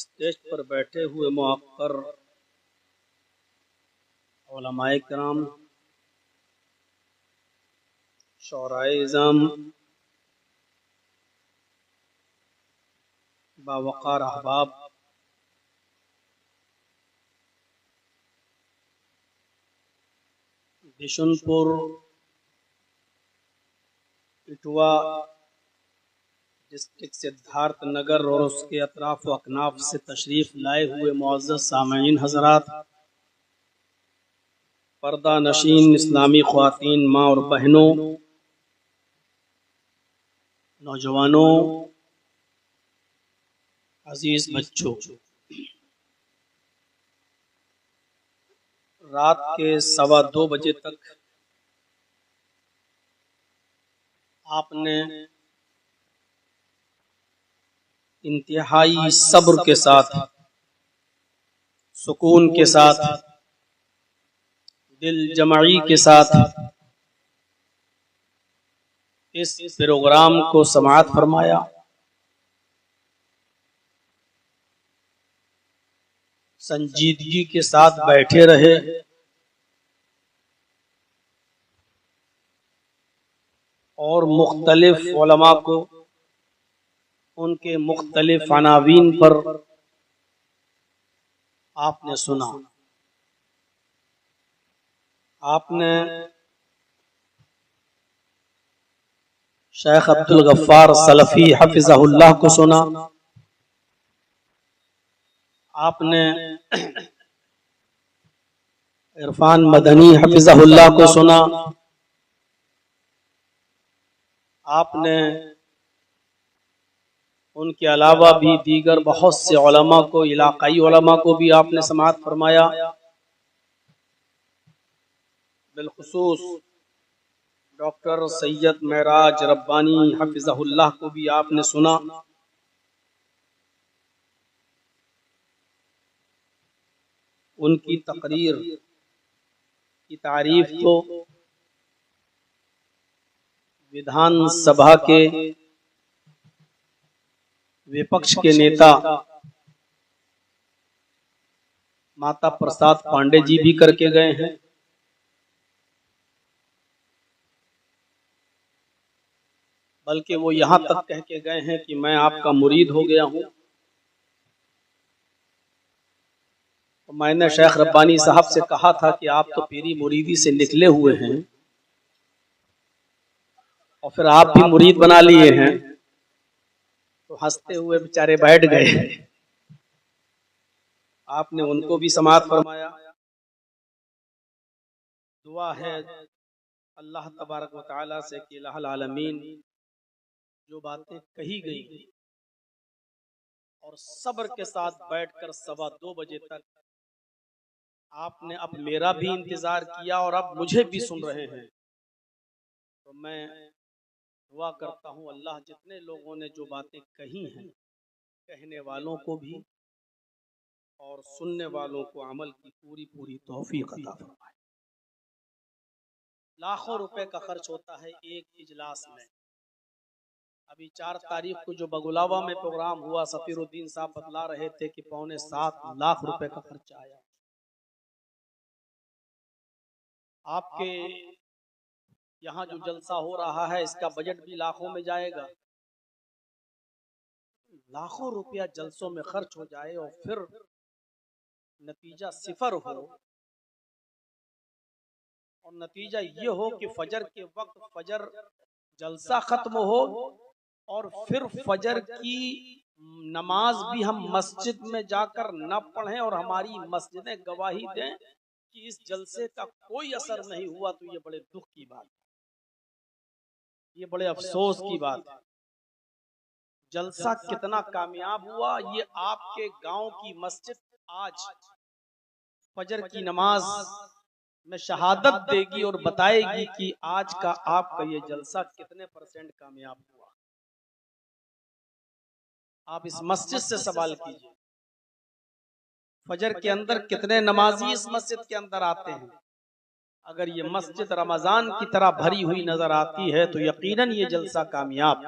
Stage पर बैठे हुए मुअक्कर उलमाए किराम, शौराए इज़ाम, बावकार अहबाब, बिशुनपुर, इटवा डिस्ट्रिक्ट सिद्धार्थ नगर और उसके अतराफ व अकनाफ से तशरीफ लाए हुए मुअज़्ज़ज़ सामईन हज़रात, पर्दा नशीन इस्लामी ख्वातीन, माँ और बहनों, नौजवानों, अजीज बच्चों, रात के 2:15 बजे तक आपने इंतहाई सब्र के साथ, सुकून के साथ, दिल जमाई के साथ इस प्रोग्राम को समाअत फरमाया। संजीदगी के साथ बैठे रहे और मुख्तलिफ उलमा को उनके मुख्तलिफ अनावीन पर आपने सुना। आपने शेख अब्दुल गफ्फार सलफी हफिज़हुल्लाह को सुना। आपने इरफान मदनी हफिज़हुल्लाह को सुना। आपने उनके अलावा भी दीगर बहुत से उलमा को, इलाकाई उलमा को भी आपने समाअत फरमाया। बिलखुसूस डॉक्टर सैयद महराज रब्बानी हफिज़हुल्लाह को भी आपने सुना। उनकी तकरीर की तारीफ तो विधान सभा के विपक्ष के नेता माता प्रसाद पांडे जी भी करके गए हैं। बल्कि वो यहाँ तक कह के गए हैं कि मैं आपका मुरीद हो गया हूँ। तो मैंने शेख रब्बानी साहब से कहा था कि आप तो पीरी मुरीदी से निकले हुए हैं और फिर आप भी मुरीद बना लिए हैं। तो हंसते हुए बेचारे बैठ गए। आपने उनको भी समाअत फरमाया। दुआ है अल्लाह तबारक व तआला से कि इलाहुल आलमीन जो बातें कही गई और सब्र के साथ बैठकर 2:15 बजे तक आपने अब मेरा भी इंतजार किया और अब मुझे भी सुन रहे हैं, तो मैं दुआ करता हूँ अल्लाह जितने लोगों ने जो बातें कही हैं, कहने वालों को भी और सुनने वालों को अमल की पूरी पूरी तौफीक अता फरमाए। लाखों रुपए का खर्च होता है एक इजलास में। अभी 4 तारीख को जो बगुलावा में प्रोग्राम हुआ, सफीरुद्दीन साहब बतला रहे थे कि 7.25 लाख रुपए का खर्चा आया। आपके यहाँ जो जलसा हो रहा है इसका बजट भी लाखों में जाएगा। लाखों रुपया जलसों में खर्च हो जाए और फिर नतीजा सिफर हो, और नतीजा ये हो कि फजर के वक्त फजर जलसा खत्म हो और फिर फजर की नमाज भी हम मस्जिद में जाकर न पढ़ें और हमारी मस्जिदें गवाही दें कि इस जलसे का कोई असर नहीं हुआ, तो ये बड़े दुख की बात है, ये बड़े अफसोस की बात है। जलसा कितना कामयाब हुआ, ये आपके गांव की मस्जिद आज फजर की नमाज में शहादत देगी और बताएगी कि आज का आपका ये जलसा कितने % कामयाब हुआ। आप इस मस्जिद से सवाल कीजिए, फजर के अंदर कितने नमाजी इस मस्जिद के अंदर आते हैं। अगर ये मस्जिद रमजान की तरह भरी हुई नजर आती है तो यकीनन ये जलसा कामयाब।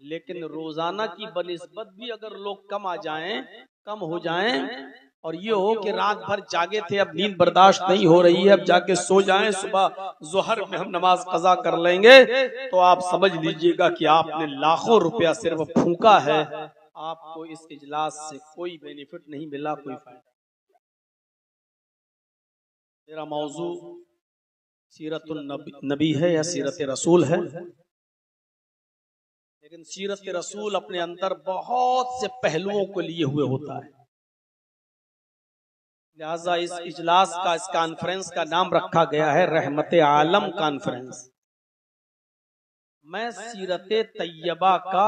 लेकिन रोजाना की बनिस्बत भी अगर लोग कम हो जाएं और ये हो कि रात भर जागे थे, अब नींद बर्दाश्त नहीं हो रही है, अब जाके सो जाएं, सुबह जोहर में हम नमाज कज़ा कर लेंगे, तो आप समझ लीजिएगा कि आपने लाखों रुपया सिर्फ फूंका है। आपको इस इजलास से कोई बेनिफिट नहीं मिला, कोई फायदा। मेरा मौजू सीरतुन नबी है या सीरत रसूल है, लेकिन सीरत रसूल अपने अंदर बहुत से पहलुओं को लिए हुए होता है। लिहाजा इस इजलास का, इस कॉन्फ्रेंस का नाम रखा गया है रहमत आलम कॉन्फ्रेंस। मैं सीरत तैयबा का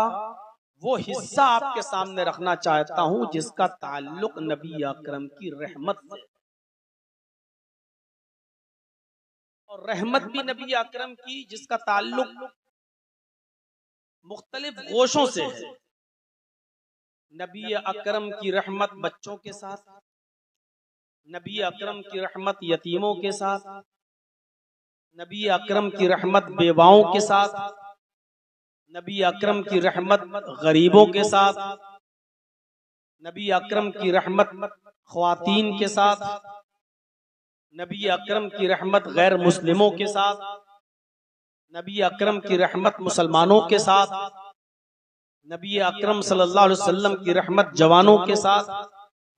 वो हिस्सा आपके सामने रखना चाहता हूं जिसका ताल्लुक नबी अकरम की रहमत से, और रहमत भी नबी अकरम की जिसका ताल्लुक मुख्तलिफ गोशों से है। नबी अकरम की रहमत बच्चों के साथ, नबी अकरम की रहमत यतीमों के साथ, नबी अकरम की रहमत बेवाओं के साथ, नबी अकरम की रहमत गरीबों के साथ, नबी अकरम की रहमत ख्वातीन के साथ, नबी अकरम की रहमत गैर मुस्लिमों के साथ, नबी अकरम की रहमत मुसलमानों के साथ, नबी अकरम सल्लल्लाहु अलैहि वसल्लम की रहमत जवानों के साथ,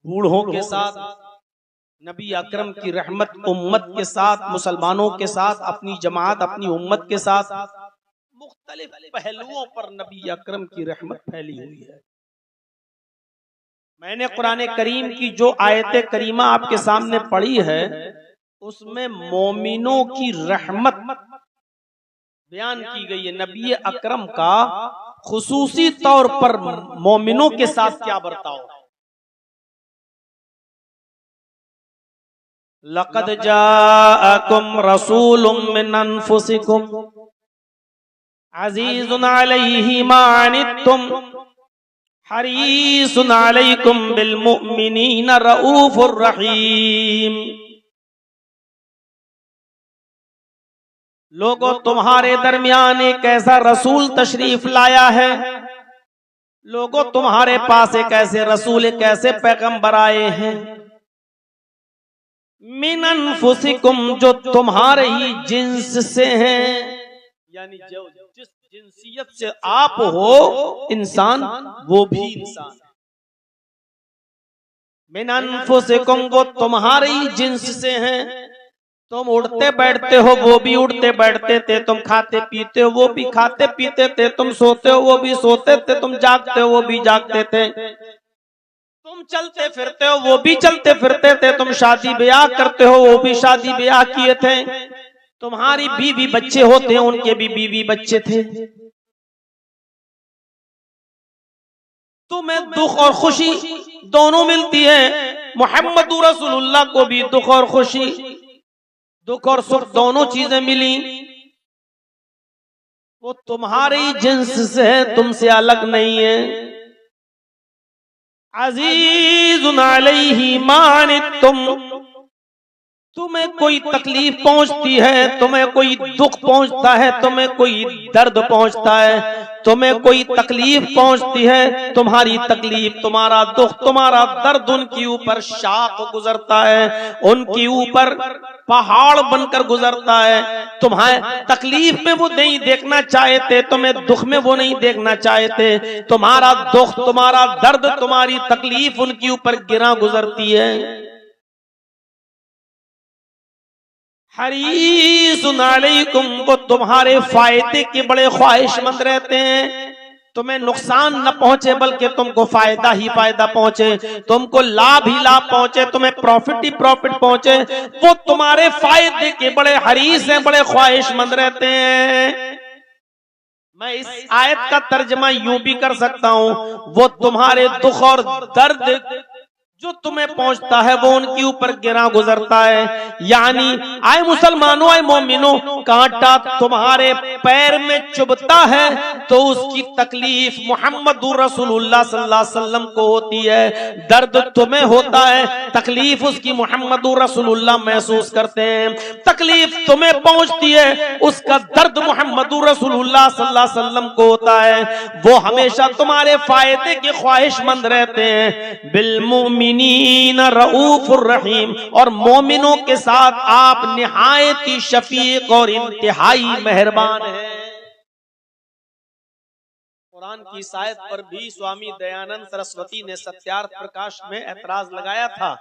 बूढ़ों के साथ, नबी अकरम की रहमत उम्मत के साथ, मुसलमानों के साथ, अपनी जमात अपनी उम्मत के साथ, मुख्तलिफ पहलुओं पर नबी अकरम की रहमत फैली हुई है। मैंने कुरान करीम की जो आयत करीमा आपके सामने पढ़ी है उसमें मोमिनों की रहमत बयान की गई है। नबी अकरम का खुसूसी तौर पर मोमिनों के साथ क्या बर्ताव है। लक़द जाअकुम रसूलुम मिन अनफुसिकुम अज़ीज़ुन अलैहि मा अनित्तुम हरीसुन अलैकुम बिल मुमिनीना रऊफुर रहीम। लोगों, तुम्हारे दरमियान एक ऐसा रसूल तशरीफ लाया है। लोगों, तुम्हारे पास एक ऐसे रसूल, एक ऐसे पैगंबर आए हैं मिन अनफुसिकुम, जो तुम्हारे ही जिन्स से हैं, यानी जो जिस जिनसियत से आप हो इंसान, वो भी इंसान है। मिन अनफुसिकुम, वो तुम्हारे ही जिन्स से हैं। तुम उड़ते बैठते हो, वो भी उड़ते बैठते थे। तुम खाते पीते हो, वो भी खाते पीते थे। तुम सोते हो, वो भी सोते थे। तुम जागते हो, वो भी जागते थे। तुम चलते फिरते हो, वो भी चलते फिरते थे। तुम शादी ब्याह करते हो, वो भी शादी ब्याह किए थे। तुम्हारी बीवी बच्चे होते हैं, उनके भी बीवी बच्चे थे। तुम्हें दुख और खुशी दोनों मिलती है। मोहम्मद रसूलुल्लाह को भी दुख और खुशी, दुख और सुख दोनों चीजें मिली। वो तुम्हारी जिन्स से है, तुमसे अलग नहीं है। अजीजुन अलैहि मा अनित्तुम, तुम्हें कोई तकलीफ पहुंचती है, तुम्हें कोई दुख पहुंचता है, तुम्हें कोई दर्द पहुंचता है, तुम्हें कोई तकलीफ पहुंचती है, तुम्हारी तकलीफ, तुम्हारा दुख, तुम्हारा दर्द उनके ऊपर शाख गुजरता है, उनके ऊपर पहाड़ बनकर गुजरता है। तुम्हारे तकलीफ में वो नहीं देखना चाहते, तुम्हें दुख में वो नहीं देखना चाहते। तुम्हारा दुख, तुम्हारा दर्द, तुम्हारी तकलीफ उनके ऊपर गिरा गुजरती है। हरीसुन अलैकुम, वो तुम्हारे फायदे के बड़े ख्वाहिशमंद रहते हैं। तुम्हें नुकसान न पहुंचे बल्कि तुमको फायदा ही फायदा पहुंचे, तुमको लाभ ही लाभ पहुंचे, तुम्हें प्रॉफिट ही प्रॉफिट पहुंचे। वो तुम्हारे फायदे के बड़े हरीस हैं, बड़े ख्वाहिशमंद रहते हैं। मैं इस आयत का तर्जमा यूं भी कर सकता हूं, वो तुम्हारे दुख और दर्द जो तुम्हें पहुंचता है वो उनके ऊपर गिरा गुजरता है। यानी आए मुसलमानों, आए मोमिनों, कांटा तुम्हारे पैर में चुभता है तो उसकी तकलीफ मुहम्मदुर रसूलुल्लाह सल्लल्लाहु अलैहि वसल्लम को होती है। दर्द तुम्हें होता है, तकलीफ उसकी मुहम्मदुर रसूलुल्लाह महसूस करते हैं। तकलीफ तुम्हें पहुंचती है, उसका दर्द मुहम्मदुर रसूलुल्लाह सल्लल्लाहु अलैहि वसल्लम को होता है। वो हमेशा तुम्हारे फायदे के ख्वाहिशमंद रहते हैं। बिलमुमिनीन रऊफुर रहीम, और मोमिनों के साथ आप निहायती शफीक और इंतहाई मेहरबान हैं। कुरान की इस आयत पर भी स्वामी दयानंद सरस्वती ने सत्यार्थ प्रकाश में ऐतराज लगाया था।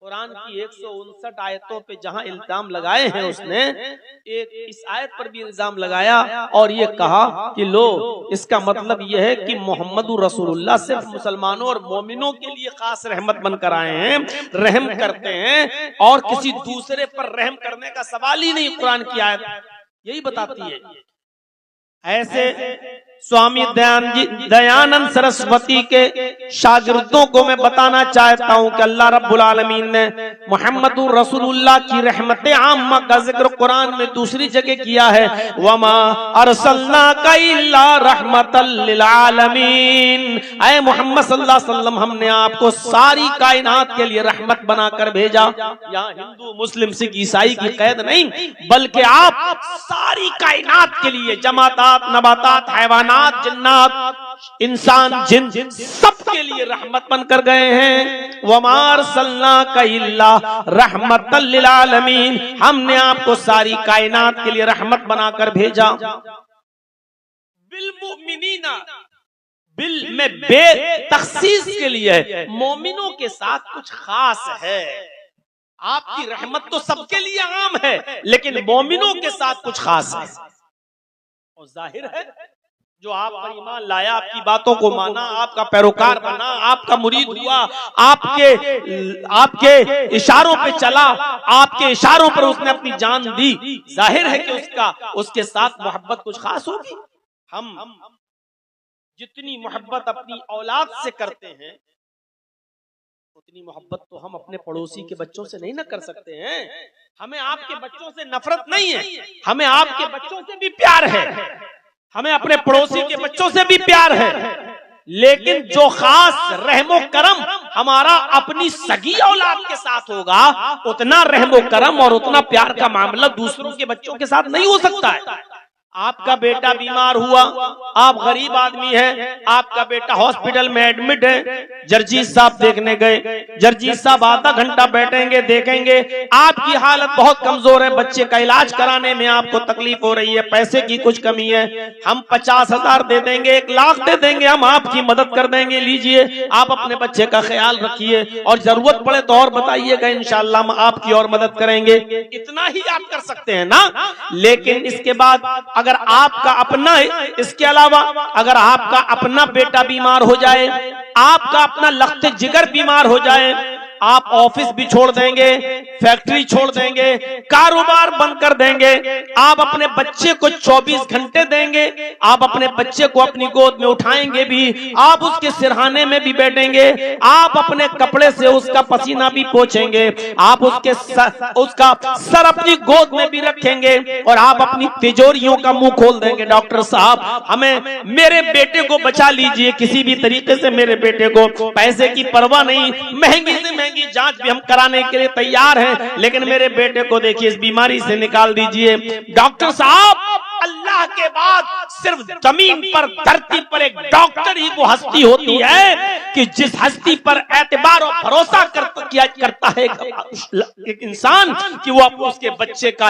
कुरान की 159 आयतों पे जहां इल्जाम लगाए हैं, उसने एक इस आयत पर भी इल्जाम लगाया और ये कहा कि लो, इसका मतलब यह है कि मोहम्मदुर रसूलुल्लाह सिर्फ मुसलमानों और मोमिनों के लिए खास रहमत बनकर आए हैं, रहम करते हैं और किसी दूसरे पर रहम करने का सवाल ही नहीं। कुरान की आयत यही बताती है। ऐसे स्वामी दयानंद सरस्वती के शागिर्दों को मैं बताना चाहता हूं कि अल्लाह रब्बुल आलमीन ने मुहम्मदुर रसूलुल्लाह की रहमत आम्मा का जिक्र कुरान में दूसरी जगह किया है। वमा अरसलनाका इल्ला रहमतल लिल आलमीन, ऐ मोहम्मद सल्लल्लाहु अलैहि वसल्लम, हमने आपको सारी कायनात के लिए रहमत बनाकर भेजा। यहाँ हिंदू मुस्लिम सिख ईसाई की कैद नहीं, बल्कि आप सारी कायनात के लिए, जमातात, नबातात, हैवानात, जिन्नात, इंसान, जिन, सबके लिए रहमत बनकर गए हैं। वमा अरसलनाका इल्ला रहमतल लिल आलमीन, हमने आपको सारी कायनात के लिए रहमत बनाकर भेजा। बिल मुमिनीना, बिल में बे तखसीस के लिए है, मोमिनों के साथ कुछ खास है। आपकी रहमत तो सबके लिए आम है, लेकिन मोमिनों के साथ कुछ खास है। और जाहिर है जो आप पर ईमान लाया, आपकी बातों को माना, आपका पैरोकार बना, आपका मुरीद हुआ, आपके इशारों पे चला, आपके इशारों पर उसने अपनी जान दी, जाहिर है कि उसके साथ मोहब्बत कुछ खास होगी। हम जितनी मोहब्बत अपनी औलाद से करते हैं, उतनी मोहब्बत तो हम अपने पड़ोसी के बच्चों से नहीं ना कर सकते हैं। हमें आपके बच्चों से नफरत नहीं है, हमें आपके बच्चों से भी प्यार है, हमें अपने पड़ोसी के बच्चों से भी प्यार है। लेकिन जो खास रहमो करम हमारा अपनी सगी औलाद के साथ होगा, उतना रहमो करम और उतना प्यार का मामला दूसरों के बच्चों के साथ नहीं हो सकता है। आपका बेटा बीमार हुआ, आप गरीब आदमी हैं, आपका बेटा हॉस्पिटल में एडमिट है, जर्जी साहब देखने गए। जर्जी साहब आधा घंटा बैठेंगे, देखेंगे आपकी हालत बहुत कमजोर है, बच्चे का इलाज कराने में आपको तकलीफ हो रही है, पैसे की कुछ कमी है, हम 50,000 दे देंगे, 1 लाख दे देंगे, हम आपकी मदद कर देंगे, लीजिए आप अपने बच्चे का ख्याल रखिए और जरूरत पड़े तो और बताइएगा, इंशाअल्लाह हम आपकी और मदद करेंगे। इतना ही आप कर सकते हैं ना। लेकिन इसके बाद अगर आपका अपना, इसके अलावा अगर आपका अपना बेटा बीमार हो जाए, आपका अपना लख्त जिगर बीमार हो जाए, आप ऑफिस भी छोड़ देंगे, फैक्ट्री छोड़ देंगे, कारोबार बंद कर देंगे, आप अपने बच्चे को 24 घंटे देंगे, आप अपने बच्चे को अपनी गोद में उठाएंगे भी, आप उसके सिरहाने में भी बैठेंगे, आप अपने कपड़े से उसका पसीना भी पोंछेंगे, आप उसका सर अपनी गोद में भी रखेंगे और आप अपनी तिजोरियों का मुंह खोल देंगे, डॉक्टर साहब हमें मेरे बेटे को बचा लीजिए किसी भी तरीके से, मेरे बेटे को, पैसे की परवाह नहीं, महंगी से महंगी जांच भी हम कराने के लिए तैयार हैं, लेकिन मेरे बेटे को देखिए इस बीमारी से निकाल दीजिए। डॉक्टर साहब अल्लाह के बाद सिर्फ जमीन पर, धरती पर एक डॉक्टर ही वो हस्ती होती है कि जिस हस्ती पर एतबार और भरोसा करता है एक इंसान कि वो उसके बच्चे का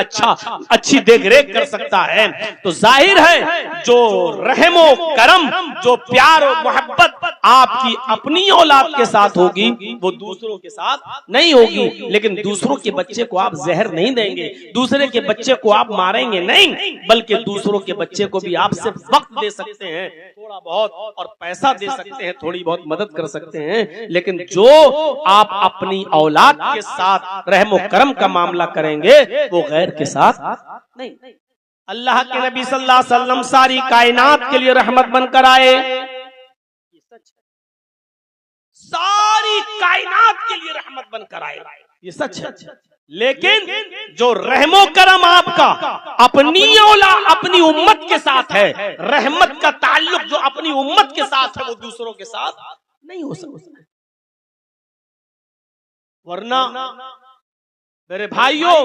अच्छी देखरेख कर सकता है। तो जाहिर है जो रहमो करम, जो प्यार और मोहब्बत आपकी अपनी औलाद के साथ होगी वो दूसरों के साथ नहीं होगी। लेकिन दूसरों के बच्चे को आप जहर नहीं देंगे, दूसरे के बच्चे को आप मारेंगे नहीं, बल्कि दूसरों के बच्चे को भी आप सिर्फ वक्त दे सकते हैं थोड़ा बहुत, और पैसा दे सकते हैं, थोड़ी बहुत मदद कर सकते हैं, लेकिन जो आप अपनी औलाद के साथ रहमो करम का मामला करेंगे वो गैर के साथ नहीं। अल्लाह के नबी सल्लल्लाहु अलैहि वसल्लम सारी कायनात के लिए रहमत बनकर आए, सारी कायनात के लिए रहमत बनकर आए, ये सच है। लेकिन जो रहमो करम आपका अपनी औलाद, अपनी उम्मत के साथ है, रहमत का ताल्लुक जो अपनी उम्मत के साथ है वो दूसरों के साथ नहीं हो सकता। वरना मेरे भाइयों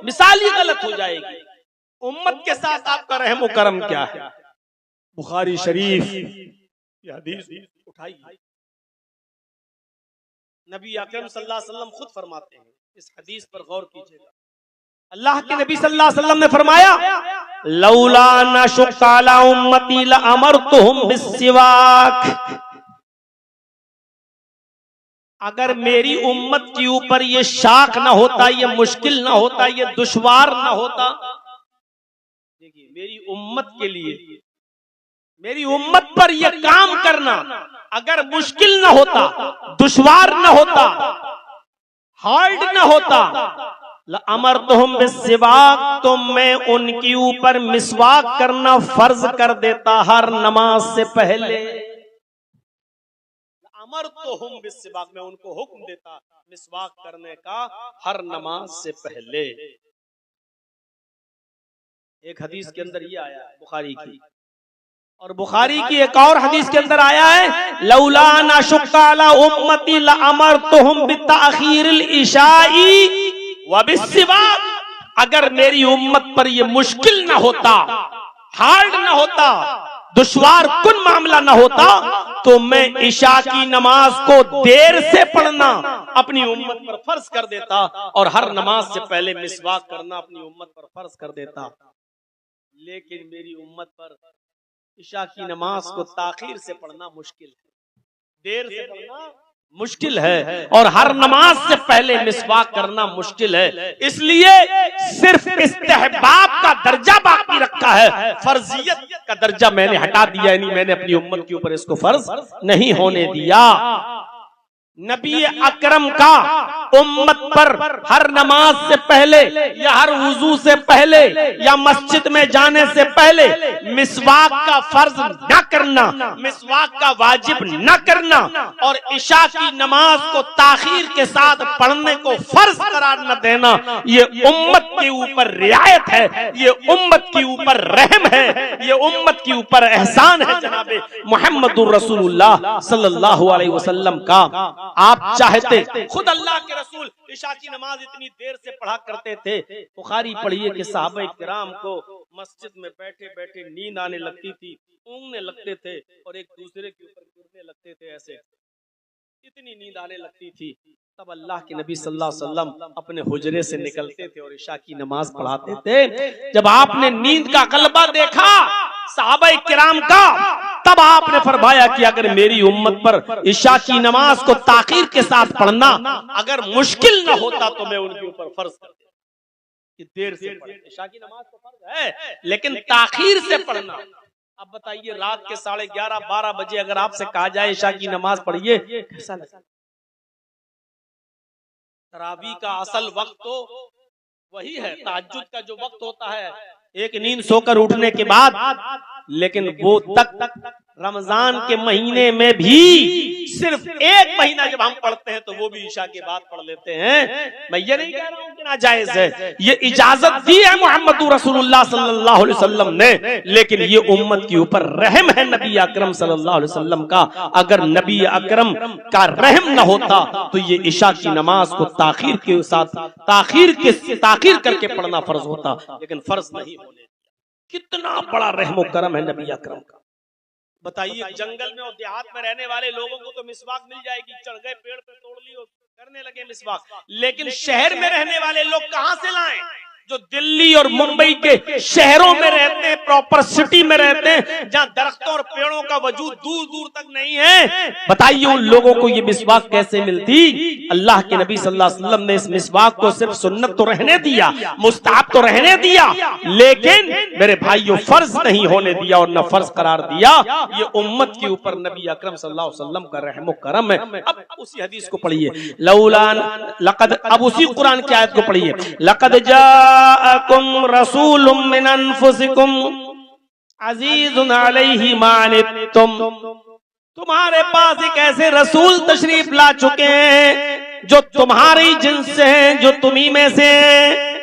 मिसाल ही गलत हो जाएगी। उम्मत के साथ आपका रहमो करम क्या है? बुखारी शरीफ ये हदीस उठाई, नबी अकरम सल्लल्लाहु अलैहि वसल्लम खुद फरमाते हैं, इस हदीस पर गौर कीजिएगा। अल्लाह के नबी सल्लल्लाहु अलैहि वसल्लम ने फरमाया लौला नशुक्क अला उम्मती लअमरतुहुम बिस्सिवाक, अगर मेरी उम्मत के ऊपर ये शाख ना होता, ये मुश्किल ना होता, ये दुश्वार ना होता, देखिए मेरी उम्मत के लिए, मेरी उम्मत पर यह काम करना अगर मुश्किल न होता, दुश्वार न होता, हार्ड न होता, अमरतुहुम बिस्सिवाक, तो मैं उनके ऊपर मिसवाक करना फर्ज कर देता हर नमाज से पहले। अमरतुहुम बिस्सिवाक, मैं उनको हुक्म देता मिसवाक करने का हर नमाज से पहले। एक हदीस के अंदर ये आया है बुखारी की, और बुखारी की एक और हदीस के अंदर आया है लौला नशुक्क अला उम्मती लअमरतुहुम बिताखीरिल इशाई व बिस्सिवाक, अगर मेरी उम्मत पर यह मुश्किल ना होता, हार्ड ना होता, दुश्वार कुन मामला ना होता, तो मैं इशा की नमाज को देर से पढ़ना अपनी उम्मत पर फर्ज कर देता और हर नमाज से पहले मिसवाक करना अपनी उम्मत पर फर्ज कर देता। लेकिन मेरी उम्मत पर इशा की नमाज को ताखीर से पढ़ना मुश्किल है, देर से पढ़ना मुश्किल है, और हर नमाज से पहले मिसवाक करना मुश्किल है। इसलिए सिर्फ इस्तेहबाब का दर्जा बाकी रखा है, फर्जियत का दर्जा मैंने हटा दिया, यानी मैंने अपनी उम्मत के ऊपर इसको फर्ज नहीं होने दिया। नबी अकरम का उम्मत पर हर नमाज से पहले या हर वुजू से पहले या मस्जिद में जाने से पहले मिसवाक का फर्ज न करना, मिसवाक का वाजिब न करना और इशा की नमाज को ताखीर के साथ पढ़ने को फर्ज करार न देना, ये उम्मत के ऊपर रियायत है, ये उम्मत के ऊपर रहम है, ये उम्मत के ऊपर एहसान है जनाबे मुहम्मदुर रसूलुल्लाह सल्लल्लाहु अलैहि वसल्लम का। आप चाहते, खुद अल्लाह के रसूल इशा की नमाज इतनी देर से पढ़ा करते थे, बुखारी पढ़िए कि सहाबा किराम को मस्जिद में बैठे बैठे नींद आने लगती थी, ऊँघने लगते थे और एक दूसरे के ऊपर गिरने लगते थे ऐसे। इतनी नींद आने लगती थी, तब अल्लाह के नबी सल्लल्लाहु अलैहि वसल्लम अपने हुजरे से निकलते थे और इशा की नमाज पढ़ाते थे। जब आपने नींद का गलबा देखा सहाबा किराम का, तब आपने फरमाया कि अगर मेरी उम्मत पर इशा की नमाज को ताखीर के साथ पढ़ना अगर मुश्किल न होता तो मैं उनके ऊपर फर्ज कर देता कि देर से पढ़े। इशा की नमाज तो फर्ज है, लेकिन ताखीर से पढ़ना। अब बताइए, रात के 11:30-12 बजे अगर आपसे कहा जाए इशा की नमाज पढ़िए, कैसा लगता? तरावी का असल वक्त तो वही है, तहज्जुद का जो वक्त होता है, एक नींद सोकर उठने के बाद, लेकिन वो तक रमजान के महीने में भी सिर्फ एक महीना जब हम पढ़ते हैं तो वो भी इशा के बाद पढ़ लेते हैं। मैं ये नहीं कह रहा हूं कि नाजायज है, ये इजाजत दी है मोहम्मद रसूलुल्लाह सल्लल्लाहु अलैहि वसल्लम ने, लेकिन ये उम्मत के ऊपर रहम है नबी अकरम सल्लल्लाहु अलैहि वसल्लम का। अगर नबी अकरम का रहम न होता तो ये इशा की नमाज को ताखीर के साथ ताखीर करके पढ़ना फर्ज होता, लेकिन फर्ज नहीं होने। कितना बड़ा रहम व करम है नबी अकरम का। बताइए, जंगल में और देहात में रहने वाले लोगों को तो मिसवाक मिल जाएगी, चढ़ गए पेड़ पे, तोड़ ली और करने लगे मिसवाक, लेकिन शहर में रहने वाले लोग कहां से लाएं? जो दिल्ली और मुंबई के शहरों में रहते हैं, प्रॉपर सिटी में रहते हैं, जहां दरख्तों और पेड़ों का वजूद दूर दूर तक नहीं है, बताइए उन लोगों को ये मिसवाक कैसे मिलती? अल्लाह के नबी सल्लल्लाहु अलैहि वसल्लम ने इस मिसवाक को सिर्फ सुन्नत तो रहने दिया, मुस्ताहब तो रहने दिया, लेकिन मेरे भाइयों फर्ज नहीं होने दिया और न फर्ज करार दिया। ये उम्मत के ऊपर नबी अकरम सल्लल्लाहु अलैहि वसल्लम का रहम व करम है। अब उसी हदीस को पढ़िए, लौलान लक़द, अब उसी कुरान की आयत को पढ़िए, लक़द जाअकुम रसूलुम मिन अनफुसिकुम अज़ीज़ुन अलैहि मा अनित्तुम, तुम्हारे पास एक ऐसे रसूल तशरीफ ला चुके हैं जो तुम्हारी जिन्स से हैं, जो तुम्ही में से हैं।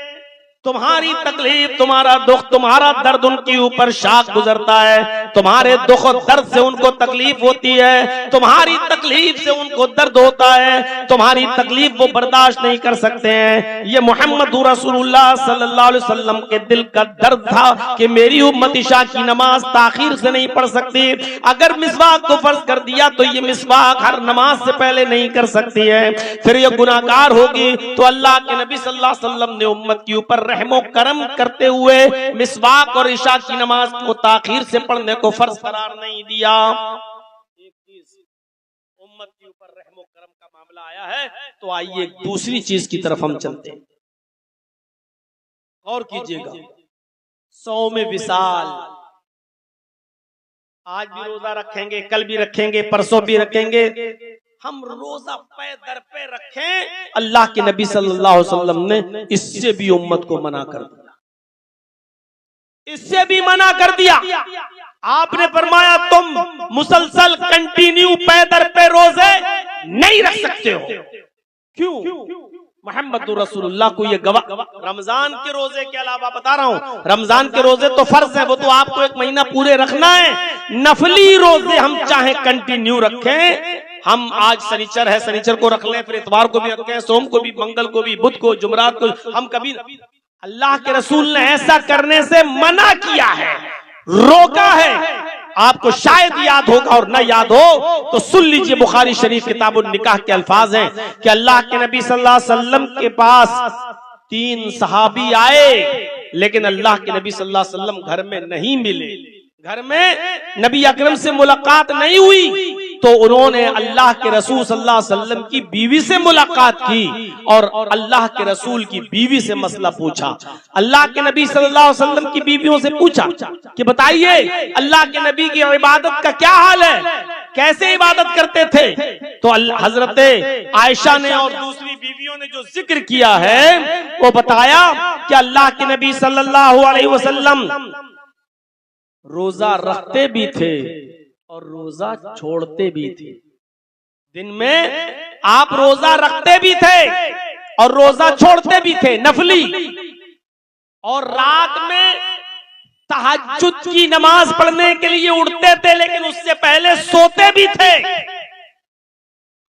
तुम्हारी तकलीफ, तुम्हारा दुख, तुम्हारा दर्द उनके ऊपर शाख गुजरता है, तुम्हारे दुख और दर्द से उनको तकलीफ होती है, तुम्हारी तकलीफ से उनको दर्द होता है, तुम्हारी तकलीफ वो बर्दाश्त नहीं कर सकते हैं। ये मोहम्मद रसूलुल्लाह सल्लल्लाहु अलैहि वसल्लम के दिल का दर्द था कि मेरी उम्मत इशा की नमाज ताखीर से नहीं पढ़ सकती। अगर मिसवाक को फर्ज कर दिया तो ये मिसवाक हर नमाज से पहले नहीं कर सकती है, फिर ये गुनाहगार होगी। तो अल्लाह के नबी सल्लल्लाहु अलैहि वसल्लम ने उम्मत के ऊपर रहमो करम करते हुए मिसवाक और इशा की नमाज को ताखीर से पढ़ने को फर्ज करार नहीं दिया। एक चीज उम्मत के ऊपर रहमो करम का मामला आया है, तो आइए दूसरी चीज की तरफ हम चलते हैं। और कीजिएगा, 100 में विसाल, आज भी रोजा रखेंगे, कल भी रखेंगे, परसों भी रखेंगे, हम रोजा पे दर पे रखें, अल्लाह के नबी सल्लल्लाहु अलैहि वसल्लम ने इससे भी उम्मत को मना कर दिया, इससे भी मना कर दिया। आपने फरमाया तुम मुसलसल कंटिन्यू पे दर पे रोजे नहीं रख सकते हो। क्यों? मोहम्मद रसूलुल्लाह को ये गवाह, रमजान के रोजे के अलावा बता रहा हूं, रमजान के रोजे तो फर्ज है, वो तो आपको एक महीना पूरे रखना है। नफली रोजे हम चाहे कंटिन्यू रखें, हम आज शनिचर है, शनिचर को रख लें, फिर इतवार को भी रखें, सोम को भी, मंगल को भी, बुध को, जुमरात को, हम कभी, अल्लाह के रसूल ने ऐसा करने से मना किया है, रोका है। आपको शायद याद होगा और न याद हो तो सुन लीजिए, बुखारी शरीफ किताबुन निकाह के अल्फाज हैं कि अल्लाह के नबी सल्लल्लाहु अलैहि वसल्लम के पास 3 सहाबी आए, लेकिन अल्लाह के नबी सल्लल्लाहु अलैहि वसल्लम घर में नहीं मिले, घर में नबी अकरम से मुलाकात नहीं हुई। तो उन्होंने अल्लाह के रसूल सल्लल्लाहु अलैहि वसल्लम की बीवी से मुलाकात की और अल्लाह के रसूल की बीवी से मसला पूछा। अल्लाह के नबी सल्लल्लाहु अलैहि वसल्लम की बीवियों से पूछा कि बताइए अल्लाह के नबी की इबादत का क्या हाल है, कैसे इबादत करते थे? तो हजरत आयशा ने और दूसरी बीवियों ने जो जिक्र किया है वो बताया कि अल्लाह के नबी सल्लल्लाहु अलैहि वसल्लम रोजा रखते भी थे और रोजा छोड़ते भी थे। दिन में आप रोजा रखते भी थे और रोजा छोड़ते भी थे, नफली, और रात में तहज्जुद की नमाज पढ़ने के लिए उठते थे, लेकिन उससे पहले सोते भी थे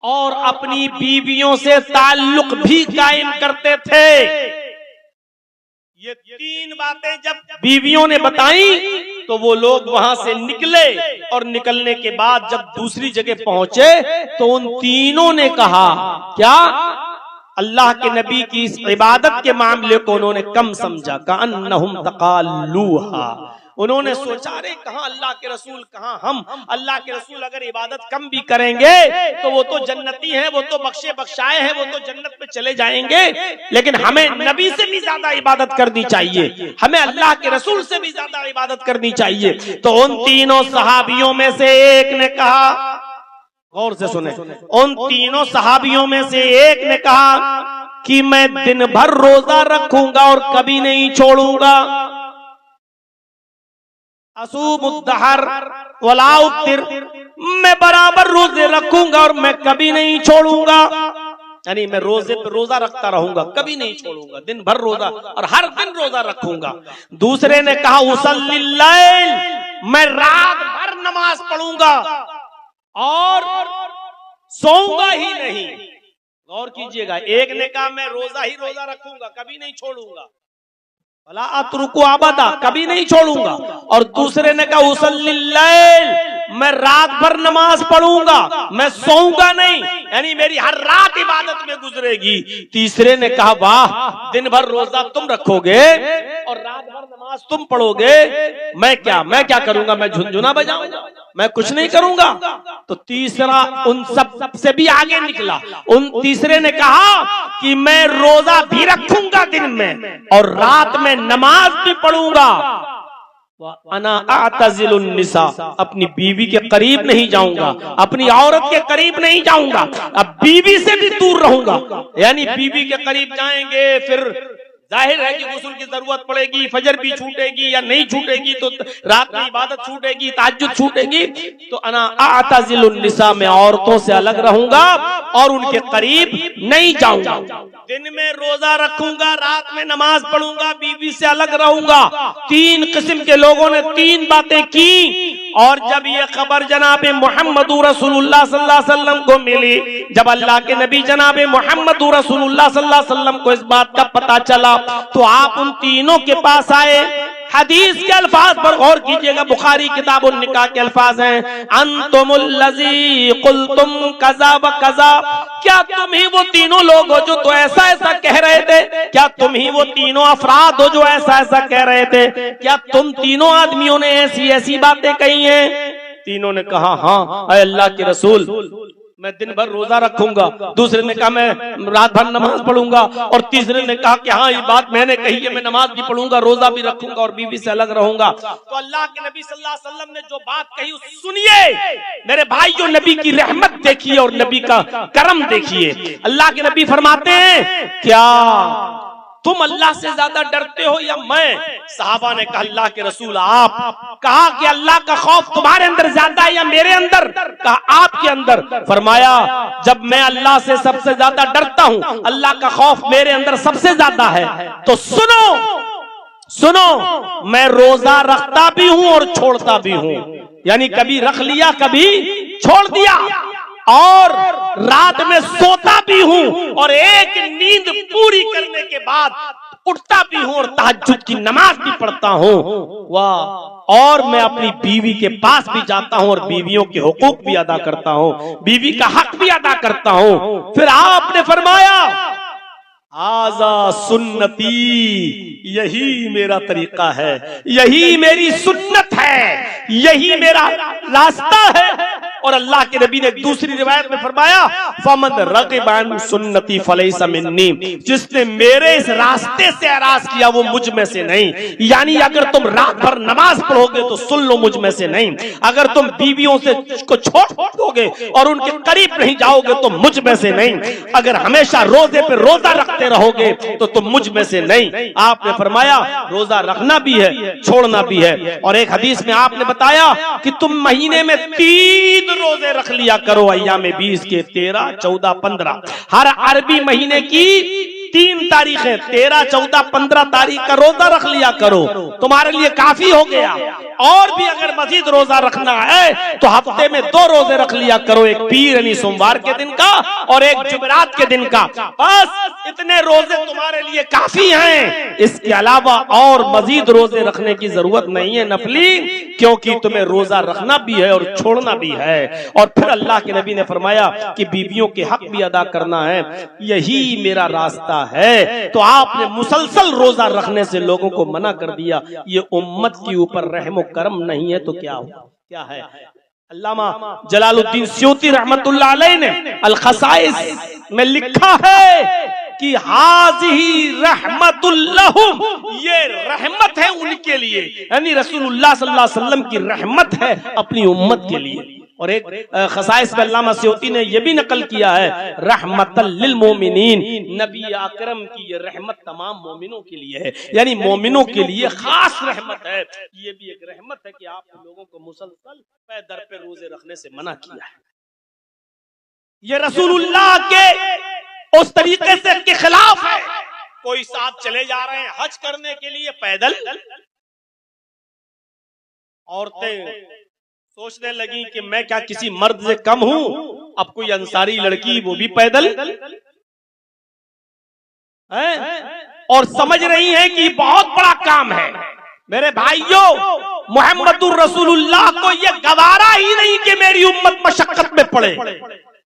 और अपनी बीवियों से ताल्लुक भी कायम करते थे। ये 3 बातें जब बीवियों ने बताई तो वो लोग वहां से निकले और निकलने के बाद जब दूसरी जगह पहुंचे तो उन तीनों ने कहा, क्या अल्लाह के नबी की इस इबादत के मामले को उन्होंने कम समझा, कअन्नहुम तकालूहा, उन्होंने सोचा रे कहां अल्लाह के रसूल कहां हम, अल्लाह के रसूल अगर इबादत कम भी करेंगे तो वो तो जन्नती हैं, वो तो बख्शे बख्शाए हैं, वो तो जन्नत में चले जाएंगे, लेकिन हमें नबी से भी ज्यादा इबादत करनी चाहिए, हमें अल्लाह के रसूल से भी ज्यादा इबादत करनी चाहिए। तो उन तीनों सहाबियों में से एक ने कहा, गौर से सुने, उन तीनों सहाबियों में से एक ने कहा कि मैं दिन भर रोजा रखूंगा और कभी नहीं छोड़ूंगा, असूमुद्दहर वला उफ्तिर, मैं बराबर रोजे रखूंगा और मैं कभी नहीं छोड़ूंगा, यानी मैं रोजे पे रोजा रखता रहूंगा, कभी नहीं छोड़ूंगा, दिन भर रोजा और हर दिन रोजा रखूंगा। दूसरे ने कहा उसल्लिल लैल, मैं रात भर नमाज पढ़ूंगा और सोऊंगा ही नहीं। गौर कीजिएगा, एक ने कहा मैं रोजा ही रोजा रखूंगा, कभी नहीं छोड़ूंगा, भला अतरुकु आबादा, कभी नहीं छोड़ूंगा, और दूसरे ने कहा उसल्लिल लैल, मैं रात भर नमाज पढ़ूंगा, मैं सोऊंगा नहीं, यानी मेरी हर रात इबादत में गुजरेगी। तीसरे ने कहा वाह, दिन भर रोजा तुम रखोगे और रात भर नमाज तुम पढ़ोगे, मैं क्या करूंगा, मैं झुनझुना बजाऊंगा, मैं कुछ नहीं करूंगा। तो तीसरा उन सब से भी आगे निकला, उन तीसरे ने कहा कि मैं रोजा भी रखूंगा दिन में और रात में नमाज भी पढ़ूंगा, अना आतजिलुन निसा, अपनी बीवी के करीब नहीं जाऊंगा, अपनी औरत के करीब नहीं जाऊंगा, अब बीवी से भी दूर रहूंगा, यानी बीवी के करीब जाएंगे फिर जाहिर है कि गुस्ल की जरूरत पड़ेगी, फजर भी छूटेगी या नहीं छूटेगी तो रात की इबादत छूटेगी, तहज्जुद छूटेगी। तो अना आतजिलुन निसा, मैं औरतों से अलग रहूंगा और उनके करीब नहीं जाऊंगा, दिन में रोजा रखूंगा, रात में नमाज पढ़ूंगा, बीवी से अलग रहूंगा। तीन किस्म के लोगों ने तीन बातें की, और जब ये खबर जनाब मोहम्मद रसूलुल्लाह सल्लल्लाहु अलैहि वसल्लम को मिली, जब अल्लाह के नबी जनाब मोहम्मद रसूलुल्लाह सल्लल्लाहु अलैहि वसल्लम को इस बात का पता चला तो आप उन तीनों के पास आए। हदीस के अल्फाज पर गौर कीजिएगा, बुखारी किताबुन निकाह के अल्फाज हैं, अंतुमुल लज़ी कुल्तुम कज़ा व कज़ा, क्या तुम ही वो तीनों लोग हो जो तो ऐसा ऐसा कह रहे थे, क्या तुम ही वो तीनों अफराद हो जो ऐसा ऐसा कह रहे थे, क्या तुम तीनों आदमियों ने ऐसी ऐसी बातें कही हैं? तीनों ने कहा हाँ ऐ अल्लाह के रसूल, मैं दिन भर रोजा रखूंगा। दूसरे ने कहा मैं रात भर नमाज पढ़ूंगा, और तीसरे ने कहा कि हाँ ये बात मैंने कही है, मैं नमाज भी पढ़ूंगा, रोजा भी रखूंगा और बीवी से अलग रहूंगा। तो अल्लाह के नबी सल्लल्लाहु अलैहि वसल्लम ने जो बात कही सुनिए मेरे भाइयों, नबी की रहमत देखिए और नबी का करम देखिए। अल्लाह के नबी फरमाते हैं क्या तुम अल्लाह से ज्यादा डरते हो या मैं? सहाबा ने कहा अल्लाह के रसूल आप। कहा कि अल्लाह का खौफ तुम्हारे अंदर ज्यादा है या मेरे अंदर? कहा आपके अंदर। फरमाया जब मैं अल्लाह से सबसे ज्यादा डरता हूं, अल्लाह का खौफ मेरे अंदर सबसे ज्यादा है, तो सुनो मैं रोजा रखता भी हूं और छोड़ता भी हूं, यानी कभी रख लिया कभी छोड़ दिया, और रात में सोता भी हूं और एक नींद पूरी करने के बाद उठता भी हूं और तहज्जुद की नमाज भी पढ़ता हूं। वाह! और मैं अपनी बीवी के पास भी जाता हूं और बीवियों के हुकूक भी अदा करता हूं, बीवी का हक भी अदा करता हूं। फिर आपने फरमाया आजा सुन्नती, यही मेरा तरीका है, यही मेरी सुन्नत है, यही मेरा रास्ता है। और अल्लाह के नबी ने दूसरी रिवायत में फरमाया फमन रग़िब अन सुन्नती फलैसा मिन्नी, जिसने मेरे इस रास्ते से एराज किया वो मुझ में से नहीं। यानी अगर तुम रात भर नमाज पढ़ोगे तो सुन लो मुझ में से नहीं, अगर तुम बीवियों से को छोड़ दोगे और उनके करीब नहीं जाओगे तो मुझ में से नहीं, अगर हमेशा रोजे पे रोजा रखते रहोगे तो तुम मुझ में से नहीं। आपने फरमाया रोजा रखना भी है छोड़ना भी है। और एक हदीस में आपने बताया कि तुम महीने में 3 रोजे रख लिया करो, अय्याम 20 के 13, 14, 15, हर अरबी महीने की 3 तारीखें 13, 14, 15 तारीख का रोजा रख लिया करो, तुम्हारे लिए काफी हो गया। और भी अगर मजीद रोजा रखना है तो हफ्ते में 2 रोजे रख लिया करो, एक पीर यानी सोमवार के दिन का और एक जुमेरात के दिन का। बस इतने रोजे तुम्हारे लिए काफी हैं, इसके अलावा और मजीद रोजे रखने की जरूरत नहीं है नफली, क्योंकि तुम्हें रोजा रखना भी है और छोड़ना भी है। और फिर अल्लाह के नबी ने फरमाया कि बीवियों के हक भी अदा करना है, यही मेरा रास्ता है। तो आपने मुसलसल रोजा रखने से लोगों को मना कर दिया। ये उम्मत के ऊपर रहम करम नहीं है तो क्या हुआ, क्या है? अल्लामा जलालुद्दीन स्यूती रहमतुल्लाह अलैह ने अल खसाइस में लिखा है कि हाज़िही रहमतुल्लाहुम, ये रहमत है उनके लिए, यानी रसूलुल्लाह सल्लल्लाहु अलैहि वसल्लम की रहमत है अपनी उम्मत के लिए। और एक खसाइस में अल्लामा स्यूती ने यह भी नकल किया है, रहमतल लिल मोमिनीन, नबी अकरम की ये रहमत तमाम मोमिनों के लिए है, यानी मोमिनों के लिए खास रहमत है। ये भी एक रहमत है कि आपने लोगों को मुसलसल पे दर पे रोजे रखने से मना किया है। ये रसूलुल्लाह के उस तरीके से के खिलाफ है। कोई साथ चले जा रहे हैं हज करने के लिए पैदल, औरतें सोचने लगी कि मैं क्या किसी मर्द से कम हूं। अब कोई अंसारी लड़की वो भी पैदल है और समझ रही है कि बहुत बड़ा काम है। मेरे भाइयों, मुहम्मदुर रसूलुल्लाह को यह गवारा ही नहीं कि मेरी उम्मत मशक्कत में पड़े,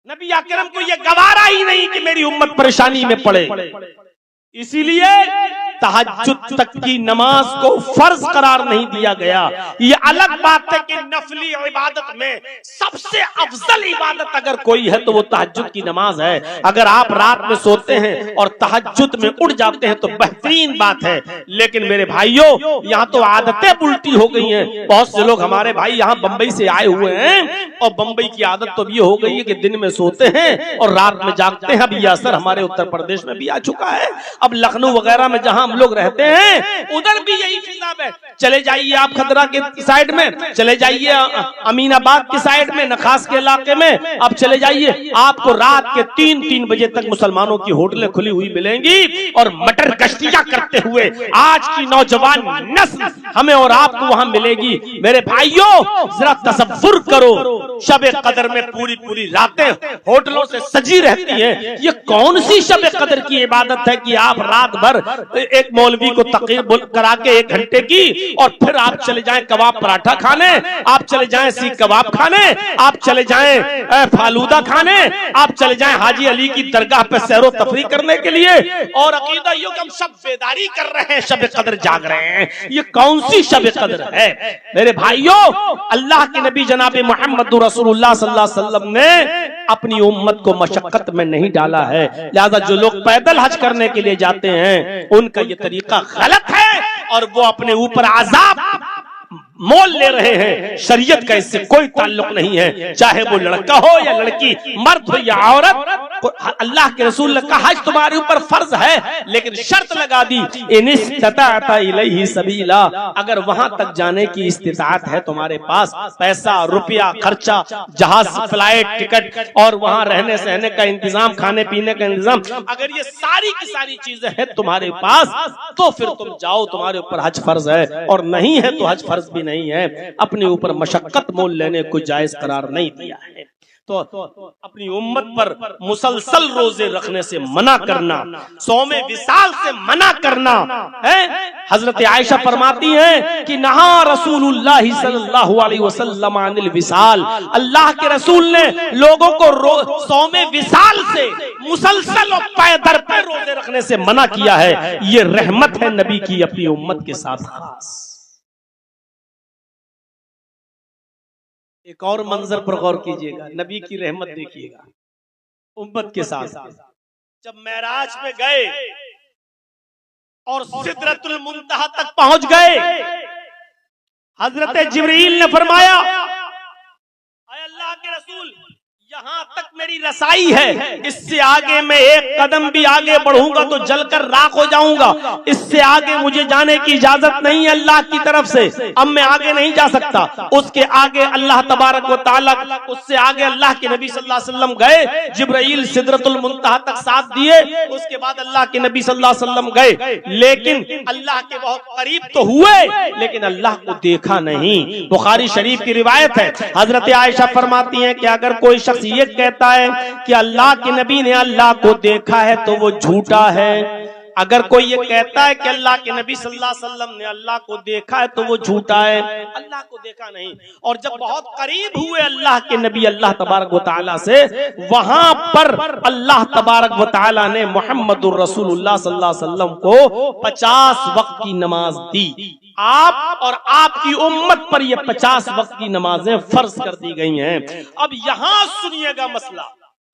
नबी अकरम को यह गवारा ही नहीं कि मेरी उम्मत परेशानी में पड़े। इसीलिए तहज्जुद तक की नमाज को फर्ज करार नहीं दिया गया। ये अलग बात है कि नफली इबादत में सबसे अफजल इबादत अगर कोई है तो वो तहज्जुद की नमाज है। अगर आप रात में सोते हैं और तहज्जुद में उठ जाते हैं तो बेहतरीन बात है। लेकिन मेरे भाइयों, यहाँ तो आदतें उल्टी हो गई हैं। बहुत से लोग हमारे भाई यहाँ बंबई से आए हुए हैं और बंबई की आदत तो ये हो गई है कि दिन में सोते हैं और रात में जागते हैं। अभी असर हमारे उत्तर प्रदेश में भी आ चुका है। अब लखनऊ वगैरह में जहां हम लोग रहते हैं उधर भी यही फिजाब है। चले जाइए आप खदरा के साइड में, चले जाइए अमीनाबाद की साइड में, नखास के इलाके में, आप चले जाइए, आपको रात के 3-3 बजे तक मुसलमानों की होटलें खुली हुई मिलेंगी और मटर गश्तियां करते हुए आज की नौजवान नस्ल हमें और आपको वहां मिलेगी। मेरे भाइयों, जरा तसव्वुर करो, शब कदर में पूरी पूरी रातें होटलों से सजी रहती हैं। ये कौन सी शब कदर की इबादत है कि आप रात भर एक मौलवी को तकरीर करा के 1 घंटे की और फिर आप चले जाएं कबाब पराठा खाने, आप चले जाएं सीख कबाब खाने, आप चले जाएं फालूदा खाने, आप चले जाएं हाजी अली की दरगाह पे सैरो तफरी करने के लिए और अकीदा यो कि हम सब बेदारी कर रहे हैं, शब कदर जाग रहे हैं। ये कौन सी शब कदर है? मेरे भाइयों, अल्लाह के नबी जनाब मोहम्मद रसूलुल्लाह सल्लल्लाहु अलैहि वसल्लम ने अपनी उम्मत को मशक्कत में नहीं डाला है। लिहाजा जो लोग पैदल हज करने के लिए जाते हैं उनका ये तरीका गलत है और वो अपने ऊपर अज़ाब मोल ले रहे हैं। शरीयत का इससे कोई ताल्लुक नहीं है, चाहे वो लड़का हो या लड़की, मर्द हो या औरत। अल्लाह के रसूल ने कहा हज तुम्हारे ऊपर फर्ज है, लेकिन शर्त लगा दी, इन इस्तताअता इलैहि सबीला, अगर वहां तक जाने की इस्तिताअत है, तुम्हारे पास पैसा रुपया खर्चा, जहाज फ्लाइट टिकट और वहां रहने सहने का इंतजाम, खाने पीने का इंतजाम, अगर ये सारी की सारी चीजें हैं तुम्हारे पास तो फिर तुम जाओ, तुम्हारे ऊपर हज फर्ज है। और नहीं है तो हज फर्ज भी नहीं है। अपने ऊपर मशक्कत मोल लेने को जायज करार नहीं दिया है। तो अपनी उम्मत पर मुसलसल रोजे रखने से मना करना, सौमे विसाल से मना करना है। हजरत आयशा फरमाती हैं कि नहा रसूलुल्लाह सल्लल्लाहु अलैहि वसल्लम अनिल विसाल, अल्लाह के रसूल ने लोगों को सौमे विसाल से मुसलसल और पैदर पे रोजे रखने से मना किया है। ये रहमत है नबी की अपनी उम्मत के साथ खास। एक और मंजर पर गौर कीजिएगा, नबी की रहमत देखिएगा उम्मत के साथ। जब मेराज में गए और सिदरतुल मुंतहा तक पहुंच गए, हजरत जिब्रील ने फरमाया, अल्लाह के रसूल यहाँ तक मेरी रसाई है, इससे आगे मैं एक कदम भी आगे बढ़ूंगा तो जलकर राख हो जाऊंगा। इससे आगे मुझे जाने की इजाजत नहीं है अल्लाह की तरफ से। अब मैं आगे नहीं जा सकता। उसके आगे अल्लाह तबारक व तआला, उससे आगे अल्लाह के नबी सल्लल्लाहु अलैहि वसल्लम गए। जिब्राइल सिदरतुल मुंतहा तक साथ दिए। उसके बाद अल्लाह के नबी सल्लल्लाहु अलैहि वसल्लम गए, लेकिन अल्लाह के बहुत करीब तो हुए, लेकिन अल्लाह को देखा नहीं। बुखारी शरीफ की रिवायत है, हजरत आयशा फरमाती हैं कि अगर कोई शख्स ये कहता है कि अल्लाह के नबी ने अल्लाह को देखा है तो वो झूठा है। अगर कोई ये कहता है कि अल्लाह के नबी सल्लल्लाहु अलैहि वसल्लम ने अल्लाह को देखा है तो वो झूठा है। अल्लाह को देखा नहीं। और जब बहुत करीब हुए अल्लाह के नबी अल्लाह तबारक व तआला से, वहां पर अल्लाह तबारक व तआला ने मुहम्मदुर रसूलुल्लाह सल्लल्लाहु अलैहि वसल्लम को 50 वक्त की नमाज दी। आप और आपकी उम्मत पर ये 50 वक्त की नमाजें फर्ज कर दी गई हैं। अब यहां सुनिएगा मसला।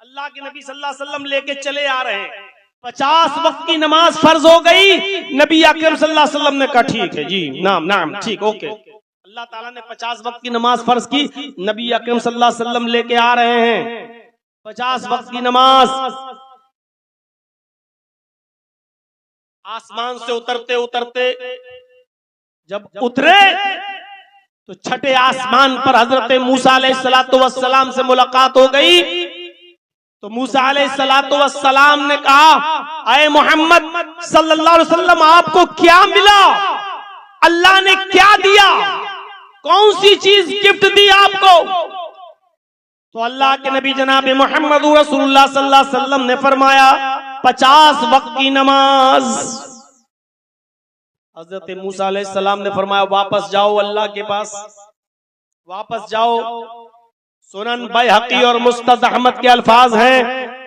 अल्लाह के नबी सल्लल्लाहु अलैहि वसल्लम लेके चले आ रहे हैं, 50 वक्त की नमाज फर्ज हो गई। नबी अकरम सल्लल्लाहु अलैहि वसल्लम ने कहा ठीक है जी, नाम ठीक, ओके। अल्लाह ताला ने 50 वक्त की नमाज फर्ज की। नबी अकरम सल्लल्लाहु अलैहि वसल्लम लेके आ रहे हैं 50 वक्त की नमाज। आसमान से उतरते उतरते जब उतरे तो छठे आसमान पर हजरत मूसा अलैहिस्सलातु वस्सलाम से मुलाकात हो गई। तो मूसा अलैहिस्सलातु वस्सलाम ने कहा, अय मोहम्मद सल्लल्लाहु अलैहि वसल्लम, आपको क्या मिला? अल्लाह ने क्या दिया? कौन सी चीज गिफ्ट दी आपको? तो अल्लाह के नबी जनाब मोहम्मद रसूलुल्लाह सल्लल्लाहु अलैहि वसल्लम ने फरमाया 50 वक्त की नमाज। हजरत मूसा अलैहिस्सलाम ने फरमाया वापस जाओ अल्लाह के पास, वापस जाओ। सुनन बैहकी और मुस्नद अहमद के अल्फाज हैं।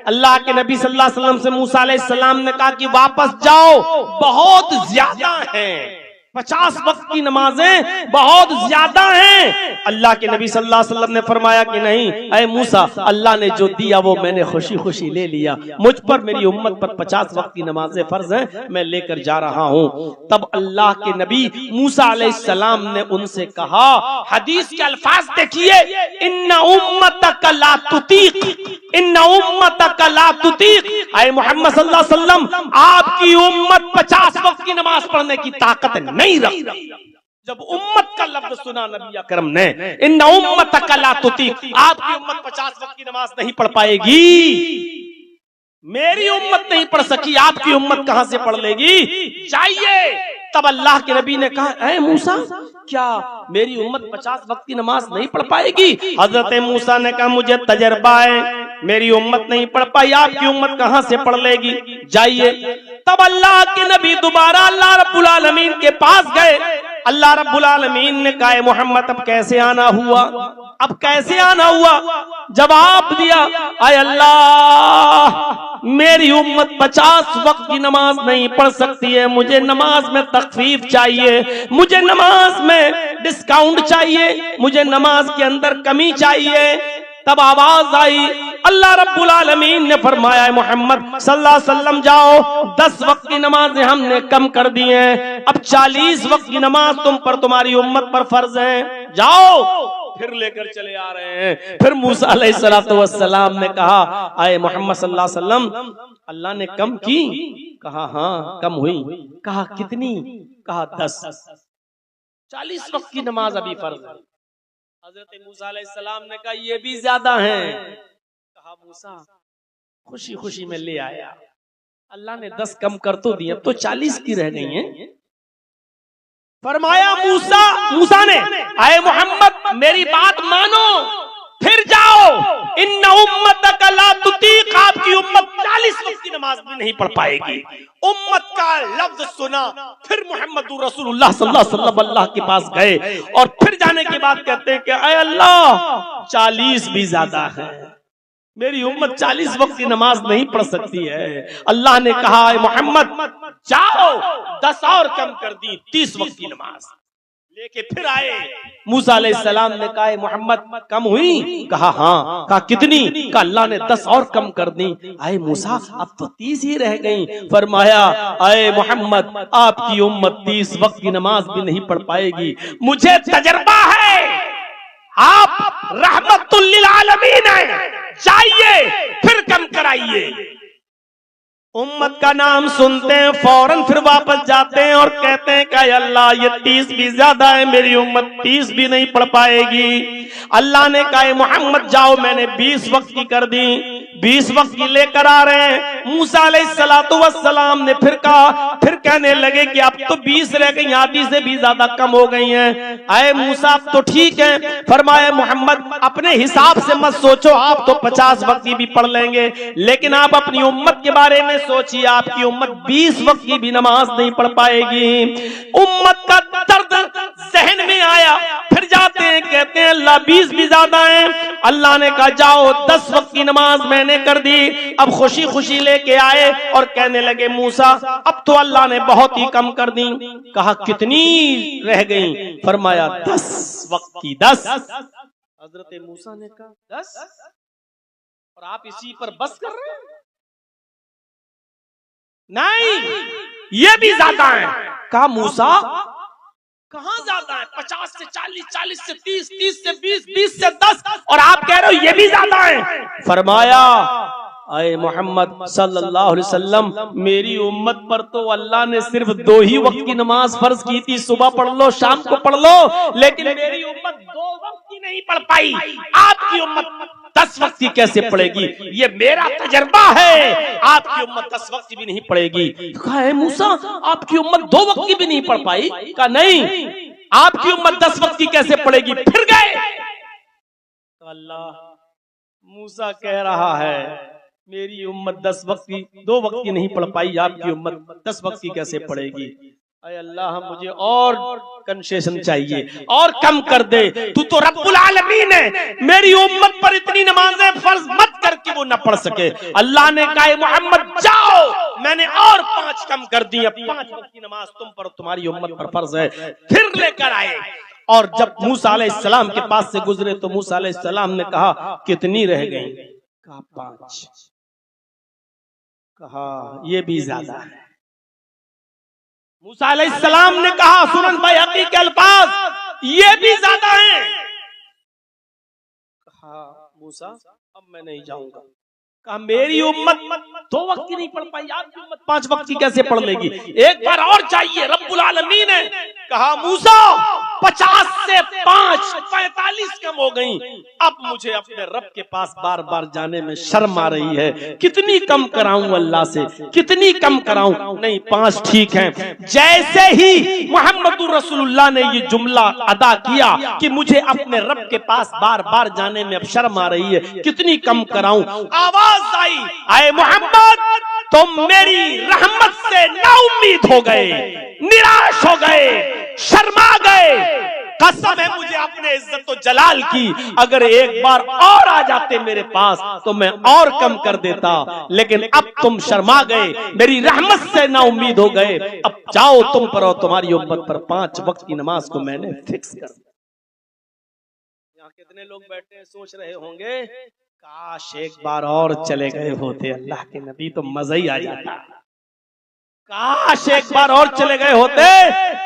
अल्लाह के नबी सल्लल्लाहु अलैहि वसल्लम से मूसा अलैहिस्सलाम ने कहा कि वापस जाओ, बहुत ज्यादा हैं, 50 वक्त की नमाजें बहुत ज्यादा हैं। अल्लाह के नबी सल्लल्लाहु अलैहि वसल्लम ने फरमाया कि नहीं, ऐ मूसा, अल्लाह ने जो दिया वो मैंने खुशी खुशी ले लिया। मुझ पर, मेरी उम्मत पर 50 वक्त की नमाजें फर्ज हैं, मैं लेकर जा रहा हूं। तब अल्लाह के नबी मूसा अलैहिस्सलाम ने उनसे कहा, हदीस के अल्फाज देखिए, इन्ना उम्मतक ला तुतीक, इन्ना उम्मतक ला तुतीक। ऐ मोहम्मद सल्लल्लाहु अलैहि वसल्लम, आपकी उम्मत 50 वक्त की नमाज पढ़ने की ताकत नहीं रखती। जब उम्मत का लफ्ज सुना नबी अकरम ने, इन्ना उम्मतक ला तुतीक, आपकी उम्मत 50 वक्त की नमाज नहीं पढ़ पाएगी। मेरी उम्मत नहीं पढ़ सकी, आपकी उम्मत कहां से पढ़ लेगी? जाइए। तब अल्लाह के नबी ने कहा, ऐ मूसा, क्या मेरी उम्मत 50 वक्त की नमाज नहीं पढ़ पाएगी? हजरत मूसा ने कहा, मुझे तजर्बा है, मेरी उम्मत नहीं पढ़ पाई, आपकी उम्मत कहां से पढ़ लेगी? जाइए। तब अल्लाह के नबी दोबारा अल्लाह रब्बुल आलमीन के पास गए। अल्लाह रब्बुल आलमीन ने कहा, मोहम्मद अब कैसे आना हुआ? अब कैसे आना हुआ? जवाब दिया, आय अल्लाह, मेरी उम्मत 50 वक्त की नमाज नहीं पढ़ सकती है, मुझे नमाज में तखफीफ चाहिए, मुझे नमाज में डिस्काउंट चाहिए, मुझे नमाज के अंदर कमी चाहिए। तब आवाज आई, अल्लाह रब्बुल आलमीन ने फरमाया, मोहम्मद सल्लल्लाहु अलैहि वसल्लम, जाओ, 10 वक्त की नमाजें हमने कम कर दी हैं, अब 40 वक्त की नमाज तुम पर, तुम्हारी उम्मत पर फर्ज है, जाओ। फिर लेकर चले आ रहे हैं। फिर मूसा अलैहिस्सलातु वस्सलाम ने कहा, आए मोहम्मद सल्लल्लाहु अलैहि वसल्लम, अल्लाह ने कम की? कहा हाँ कम हुई। कहा कितनी? कहा 10। 40 वक्त की नमाज अभी फर्ज है। हजरत मूसा अलैहिस्सलाम ने कहा ये भी ज्यादा है। कहा मूसा, खुशी खुशी में ले आया, अल्लाह ने 10 कम कर तो दिए, अब तो 40 की रह गई हैं। फरमाया मूसा ने, आए मोहम्मद मेरी बात मानो, फिर जाओ, इन्ना उम्मतक ला तुतीक, आपकी उम्मत 40 वक्त की नमाज भी नहीं पढ़ पाएगी। उम्मत का लफ्ज सुना, फिर मोहम्मदुर रसूलुल्लाह सल्लल्लाहु अलैहि वसल्लम अल्लाह के पास गए और फिर जाने के बाद कहते हैं कि अय अल्लाह 40 भी ज्यादा है, मेरी उम्मत 40 वक्त की नमाज नहीं पढ़ सकती है। अल्लाह ने कहा, मोहम्मद जाओ, 10 और कम कर दी, 30 वक्त की नमाज लेके फिर आए। मूसा अलैहिस्सलाम ने कहा, मोहम्मद कम हुई? कहा हाँ। कहा कितनी? कहा अल्लाह ने 10 और कम कर दी। आए मूसा, अब तो 30 ही रह गई। फरमाया, आए मोहम्मद, आपकी उम्मत 30 वक्त की नमाज भी नहीं पढ़ पाएगी, मुझे तजर्बा है, आप रहमतुल लिल आलमीन हैं, जाइए फिर कम कराइए। उम्मत का नाम सुनते हैं फौरन फिर वापस जाते हैं और कहते हैं कि अल्लाह ये 30 भी ज्यादा है, मेरी उम्मत 30 भी नहीं पढ़ पाएगी। अल्लाह ने कहा मोहम्मद जाओ, मैंने 20 वक्त की कर दी, 20 वक्त की लेकर आ रहे हैं। मूसा अलैहिस्सलातु वस्सलाम ने फिर कहा, फिर कहने लगे कि अब तो 20 रह गई, आधी से भी ज्यादा कम हो गई हैं। आए मूसा अब तो ठीक है। फरमाया मोहम्मद अपने हिसाब से मत सोचो, आप तो 50 वक्त की भी पढ़ लेंगे, लेकिन आप अपनी उम्मत के बारे में सोचिए, आपकी उम्मत 20 वक्त की भी नमाज नहीं पढ़ पाएगी। उम्मत का दर्द जहन में आया, फिर जाते हैं कहते हैं अल्लाह 20 भी ज्यादा है। अल्लाह ने कहा जाओ 10 वक्त की नमाज मैंने कर दी। अब खुशी खुशी लेके आए और कहने लगे मूसा अब तो अल्लाह ने बहुत ही कम कर दी। कहा कितनी रह गई? फरमाया 10 वक्त की 10। हजरत मूसा ने कहा 10 और आप इसी पर बस कर रहे हैं? नहीं, ये भी ज्यादा है। कहा मूसा कहां ज्यादा है? 50 से 40, 40 से 30, 30 से 20, 20 से 10 और आप कह रहे हो ये भी ज्यादा है। फरमाया आए मोहम्मद सल्लल्लाहु अलैहि वसल्लम, मेरी उम्मत पर तो अल्लाह ने सिर्फ 2 ही वक्त की नमाज फर्ज की थी, सुबह पढ़ लो शाम को पढ़ लो, लेकिन मेरी उम्मत 2 वक्त की नहीं पढ़ पाई। आपकी उम्मत 10 वक्त की कैसे पढ़ेगी? ये मेरा तजर्बा है, आपकी उम्मत 10 वक्त की भी नहीं पढ़ेगी। कहा है मूसा आपकी उम्मत 2 वक्त की भी नहीं पढ़ पाई? कहा नहीं, आपकी उम्मत 10 वक्त की कैसे पढ़ेगी? फिर गए। अल्लाह मूसा कह रहा है मेरी उम्मत 10 वक्त की 2 वक्त की नहीं पढ़ पाई, आपकी उम्मत 10 वक्त की कैसे पढ़ेगी? अरे अल्लाह मुझे और कंसेशन चाहिए और कम कर दे, तू तो रब्बुल आलमीन है, मेरी उम्मत पर इतनी नमाजें फर्ज मत कर कि वो न पढ़ सके। अल्लाह ने कहा मोहम्मद जाओ, मैंने और 5 कम कर दी, अब 5 वक्त की नमाज तुम पर तुम्हारी उम्मत पर फर्ज है। फिर लेकर आए और जब मूसा अलैहिस्सलाम के पास से गुजरे तो मूसा अलैहिस्सलाम ने कहा कितनी रह गई? कहा 5। कहा ये भी ज्यादा है। मूसा अलैहिस्सलाम ने कहा सुनन बैहक़ी के अल्फाज, ये भी ज्यादा है। कहा मूसा अब मैं नहीं जाऊंगा। कहा मेरी उम्मत 2 वक्त की नहीं पढ़ पाई, आपकी उम्मत 5 वक्त की कैसे पढ़ लेगी? एक बार और चाहिए, रब्बुल आलमीन है। कहा मूसा 50 से 5 45 कम हो गई, अब मुझे अपने रब के पास बार बार जाने में शर्म आ रही है। कितनी कम कराऊं अल्लाह से, कितनी कम कराऊं? नहीं 5 ठीक है। जैसे ही मोहम्मदुर रसूलुल्लाह ने ये जुमला अदा किया कि मुझे अपने रब के पास बार बार जाने में अब शर्म आ रही है, कितनी कम कराऊं? आवाज आई आए मोहम्मद तुम मेरी रहमत से नाउम्मीद हो गए, निराश हो गए, शर्मा गए। कसम है मुझे अपने इज्जत और जलाल की, अगर एक बार और आ जाते मेरे पास तो मैं और कम कर देता, लेकिन अब तुम शर्मा गए, मेरी रहमत से ना उम्मीद हो गए। अब जाओ तुम पर और तुम्हारी उम्मत पर 5 वक्त की नमाज को मैंने फिक्स कर दिया। यहाँ कितने लोग बैठे हैं सोच रहे होंगे काश एक बार और चले गए होते अल्लाह के नबी, तो मजा ही आ जाता। काश एक बार और चले गए होते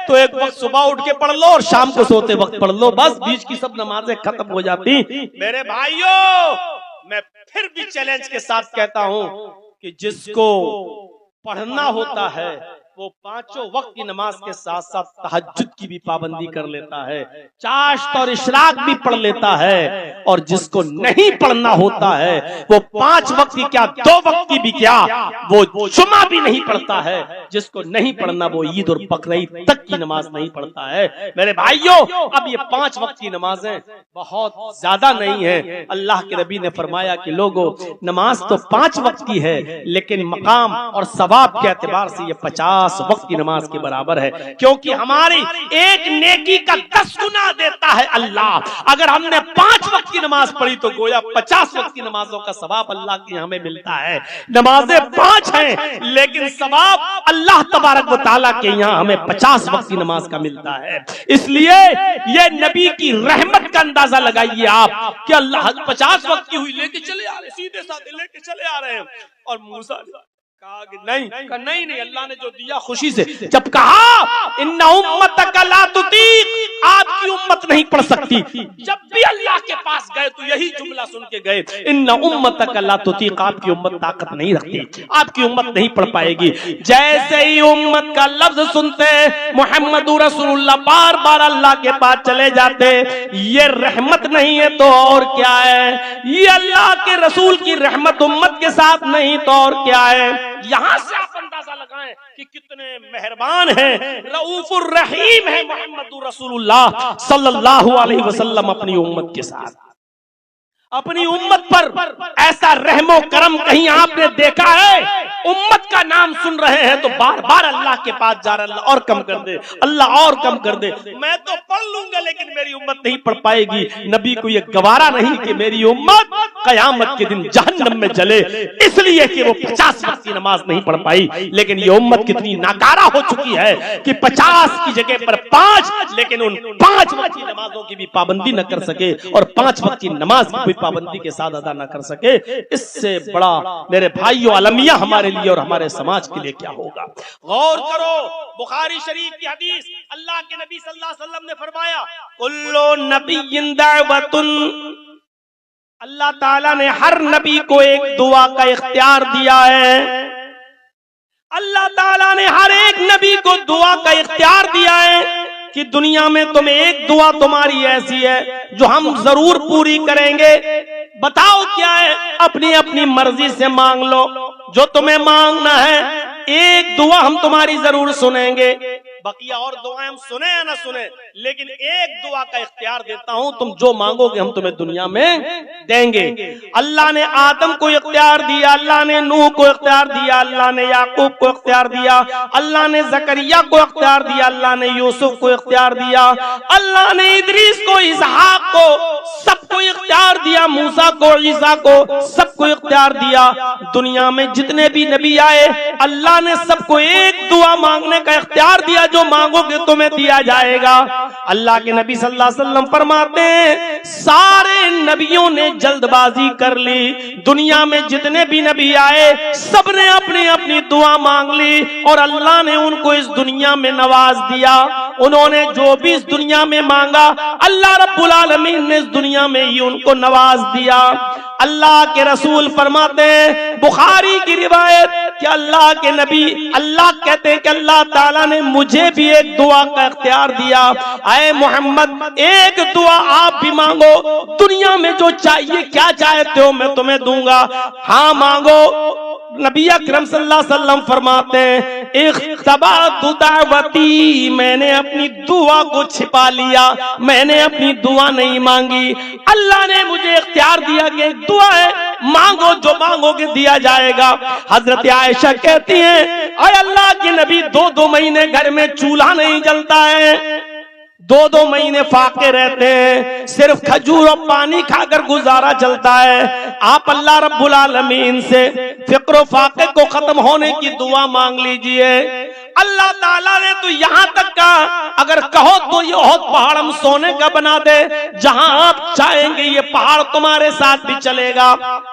तो एक वक्त सुबह उठ के पढ़ लो और शाम को सोते वक्त पढ़ लो, बस बीच की सब नमाजें खत्म हो जाती। मेरे भाइयों मैं फिर भी चैलेंज के साथ कहता हूं कि जिसको पढ़ना होता है वो 5 वक्त की नमाज के साथ साथ तहज्जुद की भी पाबंदी कर लेता है, चाश्त और इशराक भी पढ़ लेता है, और जिसको नहीं पढ़ना होता है वो 5 वक्त की क्या 2 वक्त की भी क्या वो जुमा भी नहीं पढ़ता है। जिसको नहीं पढ़ना वो ईद और बकरीद तक की नमाज नहीं पढ़ता है। मेरे भाइयों अब ये 5 वक्त की नमाजें बहुत ज्यादा नहीं है। अल्लाह के नबी ने फरमाया कि लोगों नमाज तो 5 वक्त की है, लेकिन मकाम और सवाब के एतबार से ये 50 वक्त की नमाज के बराबर है, क्योंकि हमारी एक नेकी का 10 गुना देता है अल्लाह। अगर हमने 5 वक्त की नमाज पढ़ी तो गोया 50 वक्त की नमाजों का सवाब अल्लाह के हमें मिलता है। नमाजें 5 हैं लेकिन सवाब अल्लाह तबारक व तआला के यहाँ हमें 50 वक्त की नमाज का मिलता है। इसलिए ये नबी की रहमत का अंदाजा लगाइए आप कि अल्लाह 50 वक्त की हुई लेके चले आ रहे, सीधे साधे लेके चले आ रहे हैं। और मूसा कहा कि नहीं अल्लाह ने जो दिया खुशी से। जब कहा इन्ना उम्मतक ला तुतीक, आप आपकी उम्मत नहीं पढ़ सकती। जब भी अल्लाह के पास गए तो यही जुमला सुन के गए, इन्ना उम्मतक ला तुतीक, आपकी उम्मत ताकत नहीं रखती, आपकी उम्मत नहीं पढ़ पाएगी। जैसे ही उम्मत का लफ्ज सुनते मुहम्मदुर रसूलुल्लाह बार बार अल्लाह के पास चले जाते। ये रहमत नहीं है तो और क्या है? ये अल्लाह के रसूल की रहमत उम्मत के साथ नहीं तो और क्या है? यहां से आप अंदाजा लगाएं कि कितने मेहरबान हैं, रऊफुर रहीम है मुहम्मदुर रसूलुल्लाह सल्लल्लाहु अलैहि वसल्लम अपनी उम्मत के साथ। अपनी उम्मत पर ऐसा रहमो करम कहीं आपने देखा है? उम्मत का नाम सुन रहे हैं तो बार बार अल्लाह के पास जा रहे, अल्लाह और कम कर दे, अल्लाह और कम कर दे। मैं तो पढ़ लूंगा लेकिन मेरी उम्मत नहीं पढ़ पाएगी। नबी को यह गवारा नहीं कि मेरी उम्मत कयामत के दिन जहन्नम में जले, इसलिए कि वो 50 वक्त की नमाज नहीं पढ़ पाई। लेकिन ये उम्मत कितनी नाकारा हो चुकी है कि 50 की जगह पर 5, लेकिन उन 5 वक्त की नमाजों की भी पाबंदी न कर सके और 5 वक्त की नमाज की पाबंदी के साथ अदा न कर सके। इससे बड़ा मेरे भाइयों अलमिया हमारे लिए और हमारे समाज के लिए क्या होगा? गौर करो, बुखारी शरीफ की हदीस, अल्लाह के नबी सल्लल्लाहु अलैहि वसल्लम ने फरमाया, कुल्लु नबिय्यिन दावतुन, अल्लाह ताला ने हर नबी को एक दुआ का इख्तियार दिया है। अल्लाह ताला ने हर एक नबी को दुआ का इख्तियार दिया है कि दुनिया में तुम्हें एक दुआ तुम्हारी ऐसी है जो हम जरूर पूरी करेंगे। बताओ क्या है? अपनी अपनी मर्जी से मांग लो जो तुम्हें मांगना है। एक दुआ हम तुम्हारी जरूर सुनेंगे, बकिया और दुआएं हम सुने या ना सुने, लेकिन एक दुआ का इख्तियार देता हूं, तुम जो मांगोगे हम तुम्हें दुनिया में देंगे। अल्लाह ने आदम को इख्तियार दिया, अल्लाह ने नूह को इख्तियार दिया, अल्लाह ने याकूब को इख्तियार दिया, अल्लाह ने जकरिया को इख्तियार दिया, अल्लाह ने यूसुफ को इख्तियार दिया, अल्लाह ने इदरीस को, इसहाक को, सबको इख्तियार दिया, मूसा को, ईसा को, सबको इख्तियार दिया। दुनिया में जितने भी नबी आए अल्लाह ने सबको एक दुआ मांगने का इख्तियार दिया, जो मांगोगे तुम्हें दिया जाएगा। अल्लाह के नबी सल्लल्लाहु अलैहि वसल्लम फरमाते हैं, सारे नबियों ने जल्दबाजी कर ली। दुनिया में जितने भी नबी आए सबने अपनी अपनी दुआ मांग ली और अल्लाह ने उनको इस दुनिया में नवाज दिया। उन्होंने जो भी इस दुनिया में मांगा अल्लाह रब्बुल आलमीन ने इस दुनिया में ही उनको नवाज दिया। अल्लाह के रसूल फरमाते हैं, बुखारी की रिवायत, कि अल्लाह के नबी, अल्लाह कहते हैं कि अल्लाह ताला ने मुझे भी एक दुआ का इख्तियार दिया। आए मोहम्मद, एक दुआ आप भी मांगो, दुनिया में जो चाहिए, क्या चाहते हो मैं तुम्हें दूंगा, हाँ मांगो। नबी अकरम सल्लल्लाहु अलैहि वसल्लम फरमाते हैं, इख्तबातु दावती, मैंने अपनी दुआ को छिपा लिया, मैंने अपनी दुआ नहीं मांगी। अल्लाह ने मुझे इख्तियार दिया कि दुआ है, मांगो, जो मांगोगे दिया जाएगा। हजरत आयशा कहती हैं, अरे अल्लाह के नबी 2-2 महीने घर में चूल्हा नहीं जलता है, 2-2 महीने फाके रहते हैं, सिर्फ खजूर और पानी खाकर गुजारा चलता है। आप अल्लाह रब्बुल आलमीन से फिक्र फाके को खत्म होने की दुआ मांग लीजिए। अल्लाह ताला ने तो यहां तक कहा, अगर कहो तो ये बहुत पहाड़ हम सोने का बना दे, जहां आप चाहेंगे ये पहाड़ तुम्हारे साथ भी चलेगा।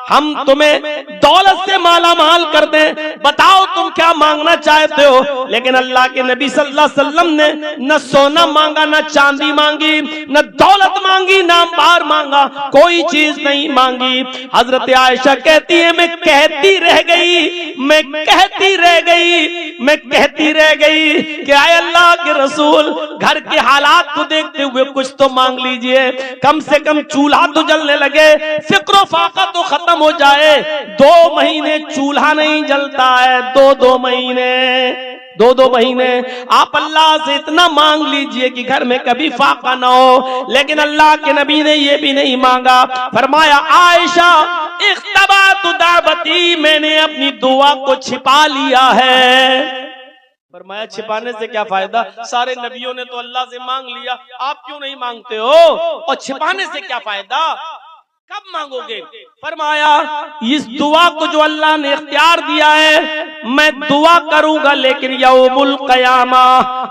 हम तुम्हें दौलत से माला माल कर दें, बताओ तुम क्या मांगना चाहते हो। लेकिन अल्लाह के नबी सल्लल्लाहु अलैहि वसल्लम ने न सोना मांगा, न चांदी मांगी, न दौलत मांगी, न अंबार मांगा, कोई चीज नहीं मांगी। हजरत आयशा कहती है, मैं कहती रह गई, मैं कहती रह गई, मैं कहती रह गई कि आए अल्लाह के रसूल, घर के हालात को देखते हुए कुछ तो मांग लीजिए, कम से कम चूल्हा तो जलने लगे, फिक्र फाका तो खत्म हो जाए। 2 महीने चूल्हा नहीं जलता है, 2-2 महीने, 2-2 महीने आप अल्लाह से इतना मांग लीजिए कि घर में कभी फाका ना हो। लेकिन अल्लाह के नबी ने ये भी नहीं मांगा। फरमाया, आयशा इख्तबातु दावती, मैंने अपनी दुआ को छिपा लिया है। फरमाया, छिपाने से क्या फायदा, सारे नबियों ने तो अल्लाह से मांग लिया, आप क्यों नहीं मांगते हो, और छिपाने से क्या फायदा, कब मांगोगे। फरमाया, इस दुआ को जो अल्लाह ने इख्तियार दिया है मैं दुआ करूंगा, लेकिन यौमुल क़यामा,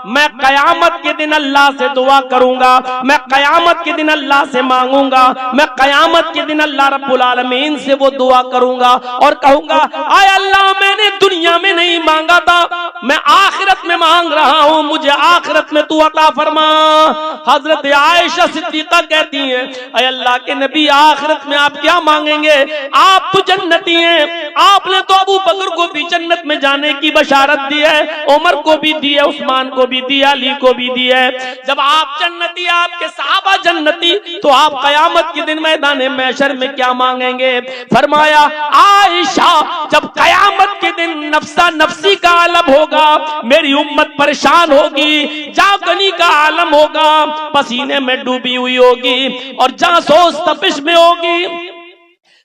मैं क़यामत के दिन अल्लाह से दुआ करूंगा, मैं क़यामत के दिन अल्लाह से मांगूंगा, मैं क़यामत के दिन अल्लाह रब्बुल आलमीन से वो दुआ करूंगा और कहूंगा, आय अल्लाह मैंने दुनिया में नहीं मांगा था, मैं आखिरत में मांग रहा हूं, मुझे आखिरत में तू अता फरमा। हजरत आयशा सिद्दीक़ा कहती हैं, आय अल्लाह के नबी आखिरत में आप क्या मांगेंगे, आप तो जन्नती हैं, आपने तो अबू बकर को भी जन्नत में जाने की बशारत दी है, उमर को भी दी है, उस्मान को भी दी है, अली को भी दी है। जब आप जन्नती, आपके सहाबा जन्नती, तो आप क़यामत के दिन मैदान महशर में क्या मांगेंगे? फरमाया, आयशा जब क़यामत के दिन नफ्सा नफ्सी का आलम होगा, मेरी उम्मत परेशान होगी, जागनी का आलम होगा, पसीने में डूबी हुई होगी और जहां सोच तपिश में होगी,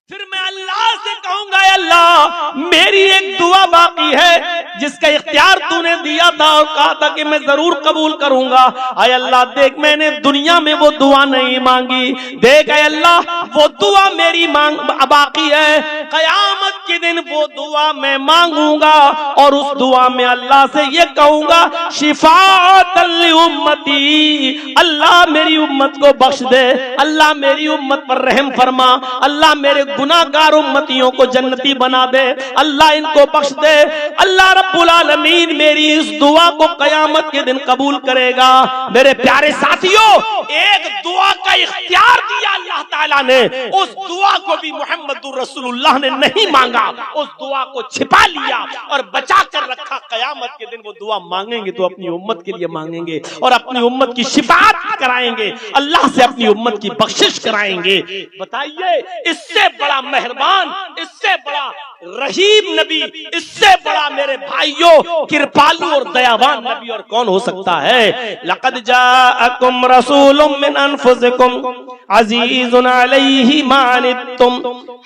फिर मैं अल्लाह से कहूंगा, अल्लाह मेरी एक दुआ बाकी है जिसका इख्तियार तूने दिया था और कहा था कि मैं जरूर कबूल करूंगा। आय अल्लाह देख, मैंने दुनिया में वो दुआ नहीं मांगी, देख आय अल्लाह वो दुआ मेरी मांग बाकी है, क़यामत के दिन वो दुआ मैं मांगूंगा और उस दुआ में अल्लाह से ये कहूंगा, शिफाअतन लि उम्मती, अल्लाह मेरी उम्मत को बख्श दे, अल्लाह मेरी उम्मत पर रहम फरमा, अल्लाह मेरे गुनाहगार उम्मतियों को जन्नती बना दे, अल्लाह इनको बख्श दे। अल्लाह रब्बुल आलमीन मेरी इस दुआ को क़यामत के दिन कबूल करेगा। मेरे प्यारे साथियों, एक दुआ का इख्तियार दिया अल्लाह ताला ने, उस दुआ को भी मुहम्मदुर रसूलुल्लाह ने नहीं मांगा, उस दुआ को छिपा लिया और बचा कर रखा। क़यामत के दिन वो दुआ मांगेंगे तो अपनी उम्मत के लिए मांगेंगे और अपनी उम्मत की शिफाअत कराएंगे, अल्लाह से अपनी उम्मत की बख्शिश कराएंगे। बताइए, इससे बड़ा मेहरबान, इससे बड़ा रहीम नबी, इससे बड़ा मेरे भाइयों कृपालु और दयावान नबी और कौन हो सकता है? लक़द जाअकुम रसूलुम मिन अनफुसिकुम अज़ीज़ुन अलैहि मा अनित्तुम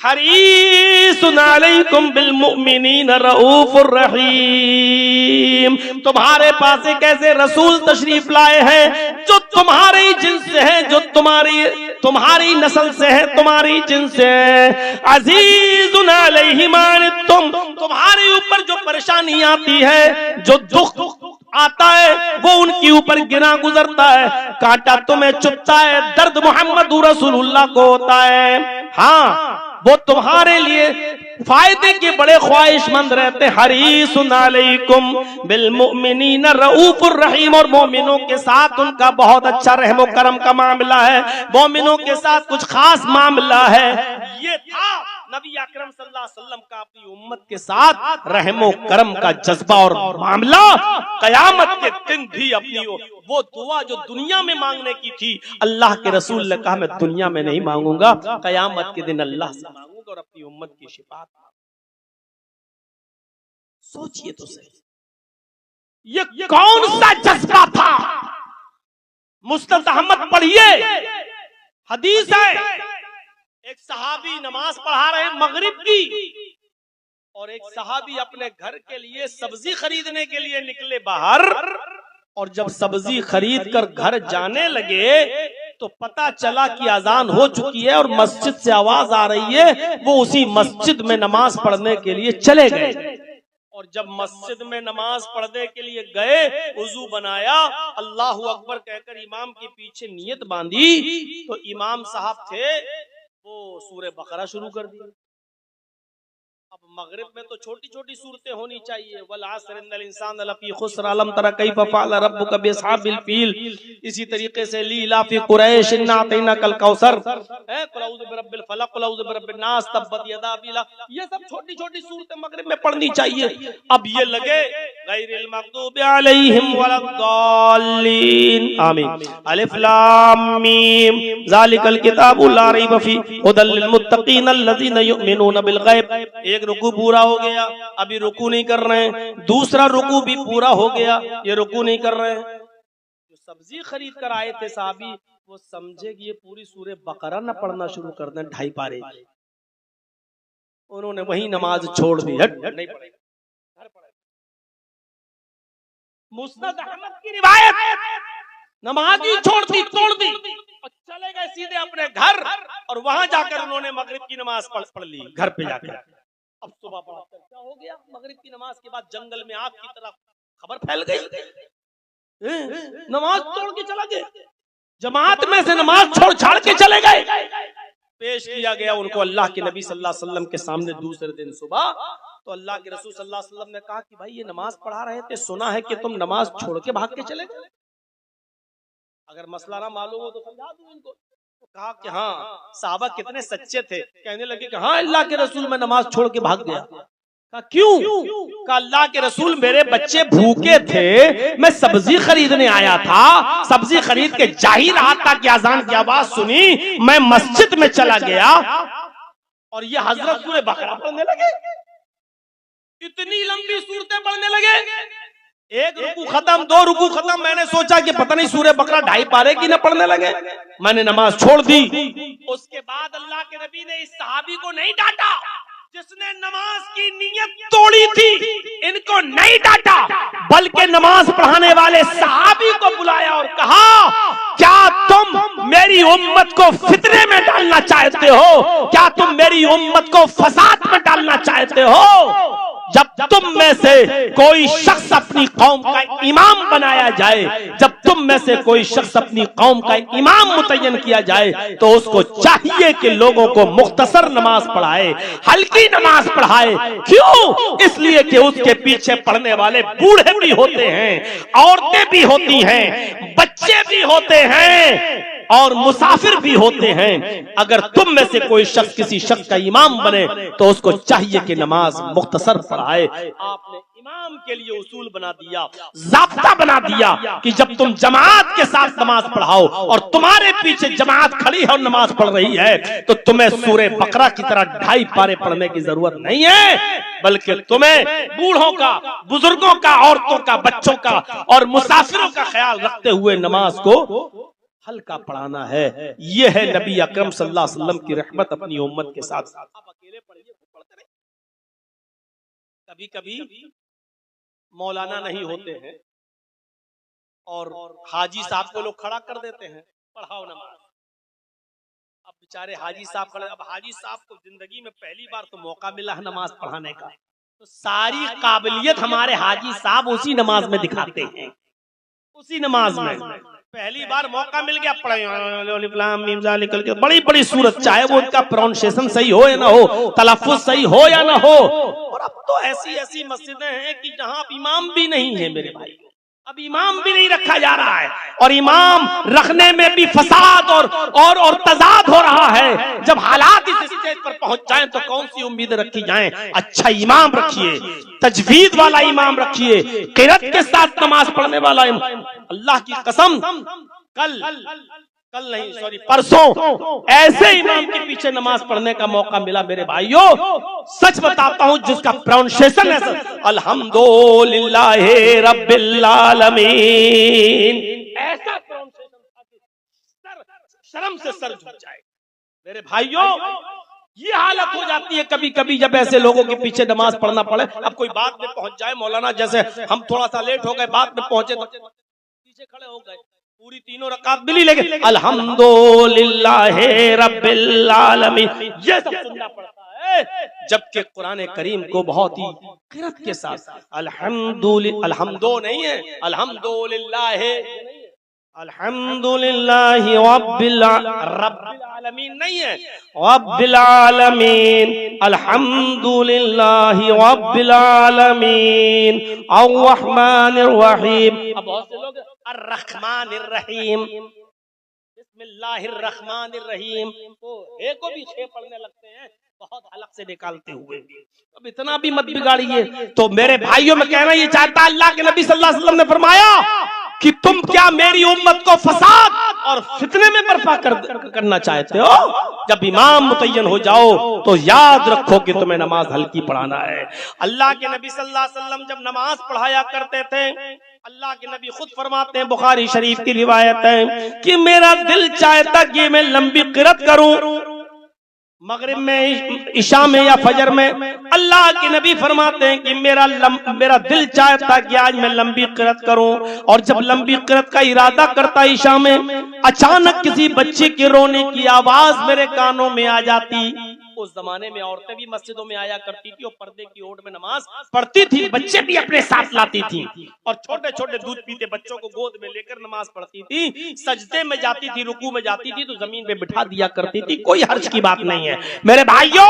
हरीसुन अलैकुम बिल मुमिनीन रऊफुर रहीम। तुम्हारे पास एक ऐसे रसूल तशरीफ लाए हैं जो तुम्हारे ही जिन्स से हैं, जो तुम्हारी नस्ल से है, तुम्हारी जिन्स से है। अज़ीज़ुन अलैहि मा अनित्तुम, तुम्हारे ऊपर जो परेशानी आती है, जो दुख आता है, वो उनके ऊपर गिना गुजरता है, कांटा तुम्हें चुभता है, दर्द मोहम्मद रसूलुल्लाह को होता है। हाँ, वो तुम्हारे लिए फायदे के बड़े ख्वाहिशमंद रहते। हरीसुन अलैकुम बिल मुमिनीन रऊफुर रहीम, और मोमिनों के साथ उनका बहुत अच्छा रहमो करम का मामला है, मोमिनों के साथ कुछ खास मामला है। ये था नबी अकरम सल्लल्लाहु अलैहि वसल्लम का अपनी उम्मत के साथ रहमो करम का जज्बा और मामला। क़यामत के दिन भी अपनी वो दुआ जो दुनिया में मांगने की थी, अल्लाह के रसूल ने कहा मैं दुनिया में नहीं मांगूंगा, क़यामत के दिन अल्लाह से मांगूंगा और अपनी उम्मत की शिफाअत। सोचिए तो सही, ये कौन सा जज्बा था? मुस्नद अहमद पढ़िए, हदीस है, एक सहाबी नमाज पढ़ा रहे मगरिब की, और एक सहाबी अपने घर के लिए सब्जी खरीदने के लिए निकले बाहर, और जब सब्जी खरीद कर घर जाने लगे तो पता चला कि अजान हो चुकी है और मस्जिद से आवाज आ रही है। वो उसी मस्जिद में नमाज पढ़ने के लिए चले गए, और जब मस्जिद में नमाज पढ़ने के लिए गए, वुजू बनाया, अल्लाहु अकबर कहकर इमाम के पीछे नियत बांधी, तो इमाम साहब थे वो सूरह बकरा शुरू कर दी। अब मगरिब में तो छोटी छोटी सूरतें होनी चाहिए, वल अस्र इन्नल इंसान लफी खुस्र अलम तरा कैफ फअल रब्बुका बिअस्हाबिल फील। इसी तरीके से लीला फी कुरैश इन्ना अतैना कल कौसर, कुल औज़ु बिरब्बिल फलक, कुल औज़ु बिरब्बिन नास, तब्बत यदा बिला, ये सब छोटी छोटी सूरतें मगरिब में पढ़नी चाहिए। अब ये लगे गैरिल मग़दूबि अलैहिम वलद्दाल्लीन, आमीन, अलिफ लाम मीम, ज़ालिकल किताबु ला रैब फीह हुदल लिल मुत्तक़ीन अल्लज़ीना युमिनूना बिल गैब। एक रुकू पूरा हो गया, अभी रुकू नहीं कर रहे हैं, दूसरा रुकू भी पूरा हो गया, ये रुकू नहीं कर रहे हैं। जो सब्जी खरीद कर आए थे साहबी, वो समझे कि ये पूरी सूरह बकरा न पढ़ना शुरू कर दें 2.5 पारे, उन्होंने वही नमाज छोड़ दी, हट नहीं पढ़ेगा, घर पढ़ेगा। मुस्नद अहमद की रिवायत, नमाज ही छोड़ दी, तोड़ दी और चले गए सीधे अपने घर, और वहां जाकर उन्होंने मगरिब की नमाज पढ़ ली घर पे जाकर। अब सुबह बड़ा चर्चा हो गया, मगरिब की नमाज के बाद जंगल में आग की तरह खबर फैल गई, नमाज छोड़ के चला गया, जमात में से नमाज छोड़ छाड़ के चले गए। पेश किया गया उनको अल्लाह के नबी सल्लल्लाहु अलैहि वसल्लम के सामने दूसरे दिन सुबह। तो अल्लाह के रसूल सल्लल्लाहु अलैहि वसल्लम ने कहा कि भाई ये नमाज पढ़ा रहे थे, सुना है कि तुम नमाज छोड़ के भाग के चले गए, अगर मसला ना मालूम हो तो समझा दूं इनको। तो कहा कि हाँ, साहबा कितने सच्चे थे, कहने लगे कि हाँ अल्लाह के रसूल मैं नमाज छोड़ के भाग गया। कहा क्यों? कहा अल्लाह के रसूल मेरे बच्चे भूखे थे, मैं सब्जी खरीदने आया था, सब्जी खरीद के जा ही रहा था कि अजान की आवाज सुनी, मैं मस्जिद में चला गया और ये हजरत सूरह बकरा पढ़ने लगे, इतनी लंबी सूरतें पढ़ने लगे, एक रुकू खत्म, दो रुकू खत्म, मैंने सोचा कि पता नहीं सूरह बकरा 2.5 पारे की न पढ़ने लगे, मैंने नमाज छोड़ दी। उसके बाद अल्लाह के नबी ने इस सहाबी को नहीं डांटा जिसने नमाज की नीयत तोड़ी थी, इनको नहीं डांटा, बल्कि नमाज पढ़ाने वाले सहाबी को बुलाया और कहा क्या तुम मेरी उम्मत को फितने में डालना चाहते हो, क्या तुम मेरी उम्मत को फसाद में डालना चाहते हो? जब तुम में से कोई शख्स अपनी कौम का इमाम बनाया जाए, जब तुम में से कोई शख्स अपनी कौम का इमाम मुतय्यन किया जाए तो उसको चाहिए कि लोगों को मुख्तसर नमाज पढ़ाए, हल्की नमाज पढ़ाए। क्यों? इसलिए कि उसके पीछे पढ़ने वाले बूढ़े भी होते हैं, औरतें भी होती हैं, बच्चे भी होते हैं और मुसाफिर भी होते हैं। अगर तुम में से कोई शख्स किसी शख्स का इमाम बने तो उसको चाहिए कि नमाज मुख्तसर पढ़ाए। आपने इमाम के लिए उसूल बना दिया, ज़ाब्ता बना दिया कि जब तुम जमात के साथ नमाज पढ़ाओ और तुम्हारे पीछे जमात खड़ी है और नमाज पढ़ रही है तो तुम्हें सूरह बकरा की तरह 2.5 पारे पढ़ने की जरूरत नहीं है, बल्कि तुम्हें बूढ़ों का, बुजुर्गों का, औरतों का, बच्चों का और मुसाफिरों का ख्याल रखते हुए नमाज को हल्का पढ़ाना है। यह है नबी अकरम सल्लल्लाहु अलैहि वसल्लम की रहमत अपनी उम्मत के साथ। आप अकेले पढ़िए, पढ़ते नहीं, कभी कभी मौलाना नहीं होते हैं और हाजी साहब को लोग खड़ा कर देते हैं, पढ़ाओ नमाज। अब बेचारे हाजी साहब खड़े, अब हाजी साहब को जिंदगी में पहली बार तो मौका मिला है नमाज पढ़ाने का, तो सारी काबिलियत हमारे हाजी साहब उसी नमाज में दिखाते हैं, उसी नमाज में पहली बार मौका मिल गया, पढ़े बड़ी बड़ी सूरत, चाहे वो उनका प्रोनाउंसिएशन सही हो या ना हो, तलफ्फुज़ सही हो या ना हो। और अब तो ऐसी ऐसी मस्जिदें हैं कि जहां इमाम भी नहीं है मेरे भाई, अब इमाम भी नहीं रखा जा रहा है और इमाम रखने में भी फसाद और तजाद हो रहा है। जब हालात इस स्टेज पर पहुंच जाएं तो कौन सी उम्मीद रखी जाएं? अच्छा इमाम रखिए, तजवीद वाला इमाम रखिए, क़िरात के साथ नमाज पढ़ने वाला इमाम। अल्लाह की कसम कल नहीं सॉरी परसों ऐसे इमाम के पीछे नमाज पढ़ने का मौका मिला मेरे भाइयों, सच बताता हूं, जिसका प्रोनाउंसिएशन है अल्हम्दुलिल्लाहि रब्बिल आलमीन, ऐसा प्रोनाउंसिएशन था कि शर्म से सर झुक जाए। मेरे भाइयों ये हालत हो जाती है कभी कभी जब ऐसे लोगों के पीछे नमाज पढ़ना पड़े। अब कोई बात में पहुंच जाए, मौलाना जैसे हम थोड़ा सा लेट हो गए, बात में पहुंचे तो पीछे खड़े हो गए, पूरी तीनों रकात मिली, लेकिन अल्हम्दुलिल्लाहि रब्बिल आलमीन ये सब सुनना पड़ता है। जबकि कुरान करीम को बहुत ही क़िरात के साथ अल्हम्दो नहीं है, अल्हम्दुलिल्लाहि अल्हम्दुलिल्लाहि रब्बिल आलमीन नहीं है, रब्बिल आलमीन अल्हम्दुलिल्लाहि रब्बिल आलमीन अर्रहमानिर रहीम। अब बहुत से लोग अर्रहमानिर रहीम, बिस्मिल्लाहिर रहमानिर रहीम को भी छे पढ़ने लगते हैं, बहुत अलग से निकालते हुए। अब इतना भी मत बिगाड़िए। तो मेरे भाइयों में कहना ये चाहता, अल्लाह के नबी सल्लल्लाहु अलैहि वसल्लम ने फरमाया कि तुम क्या मेरी उम्मत को फसाद और फितने में बर्पा करना चाहते हो? जब इमाम मुतय्यन हो जाओ तो याद रखो कि तुम्हें नमाज हल्की पढ़ाना है। अल्लाह के नबी सल्लल्लाहु अलैहि वसल्लम जब नमाज पढ़ाया करते थे, अल्लाह के नबी खुद फरमाते हैं, बुखारी शरीफ की रिवायत है कि मेरा दिल चाहता कि मैं लंबी क़िरात करूं, मगरिब में, इशा में या फजर में। अल्लाह के नबी फरमाते हैं कि मेरा दिल चाहता कि आज मैं लंबी क़िरात करूं, और जब लंबी क़िरात का इरादा करता इशा में, अचानक किसी बच्चे के रोने की आवाज मेरे कानों में आ जाती। उस जमाने में औरतें भी मस्जिदों में आया करती थी और पर्दे की ओट में नमाज पढ़ती थी, बच्चे भी अपने साथ लाती थी और छोटे छोटे दूध पीते बच्चों को गोद में लेकर नमाज पढ़ती थी। सजदे में जाती थी, रुकू में जाती थी तो जमीन पे बिठा दिया करती थी, कोई हर्ज की बात नहीं है। मेरे भाइयों,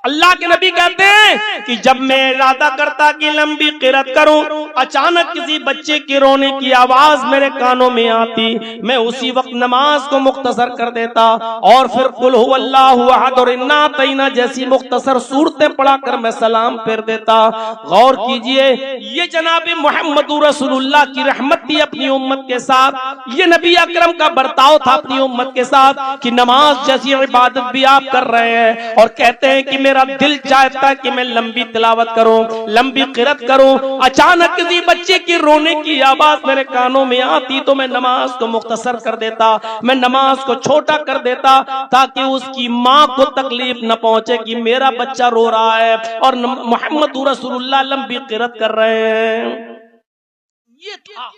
अल्लाह के नबी कहते हैं कि जब मैं इरादा करता कि लंबी किरत करूं, अचानक किसी बच्चे के रोने की आवाज मेरे कानों में आती, मैं उसी वक्त नमाज को मुख्तसर कर देता और फिर कुल हुवल्लाहु अहद और इन्ना अतैना जैसी मुख्तसर सूरतें पढ़ाकर मैं सलाम फेर देता। गौर कीजिए, ये जनाब मोहम्मद रसूलुल्लाह की रहमत थी अपनी उम्मत के साथ, ये नबी अकरम का बर्ताव था अपनी उम्मत के साथ कि नमाज जैसी इबादत भी आप कर रहे हैं और कहते हैं कि मेरा दिल चाहता है कि मैं लंबी तिलावत करूं, लंबी किरत करूं। अचानक किसी बच्चे की रोने की आवाज मेरे कानों में आती तो मैं नमाज को मुख्तसर कर देता, मैं नमाज को छोटा कर देता ताकि उसकी माँ को तकलीफ न पहुंचे कि मेरा बच्चा रो रहा है और मोहम्मद रसूलुल्लाह लंबी किरत कर रहे हैं। ये था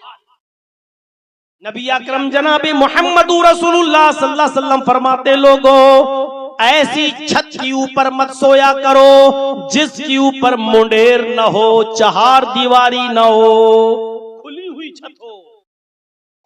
नबी अकरम जनाब मोहम्मद रसूलुल्लाह सल्लल्लाहु अलैहि वसल्लम फरमाते, लोगों ऐसी छत के ऊपर मत सोया करो जिसके ऊपर मुंडेर न हो, चार दीवारी न हो, खुली हुई छत हो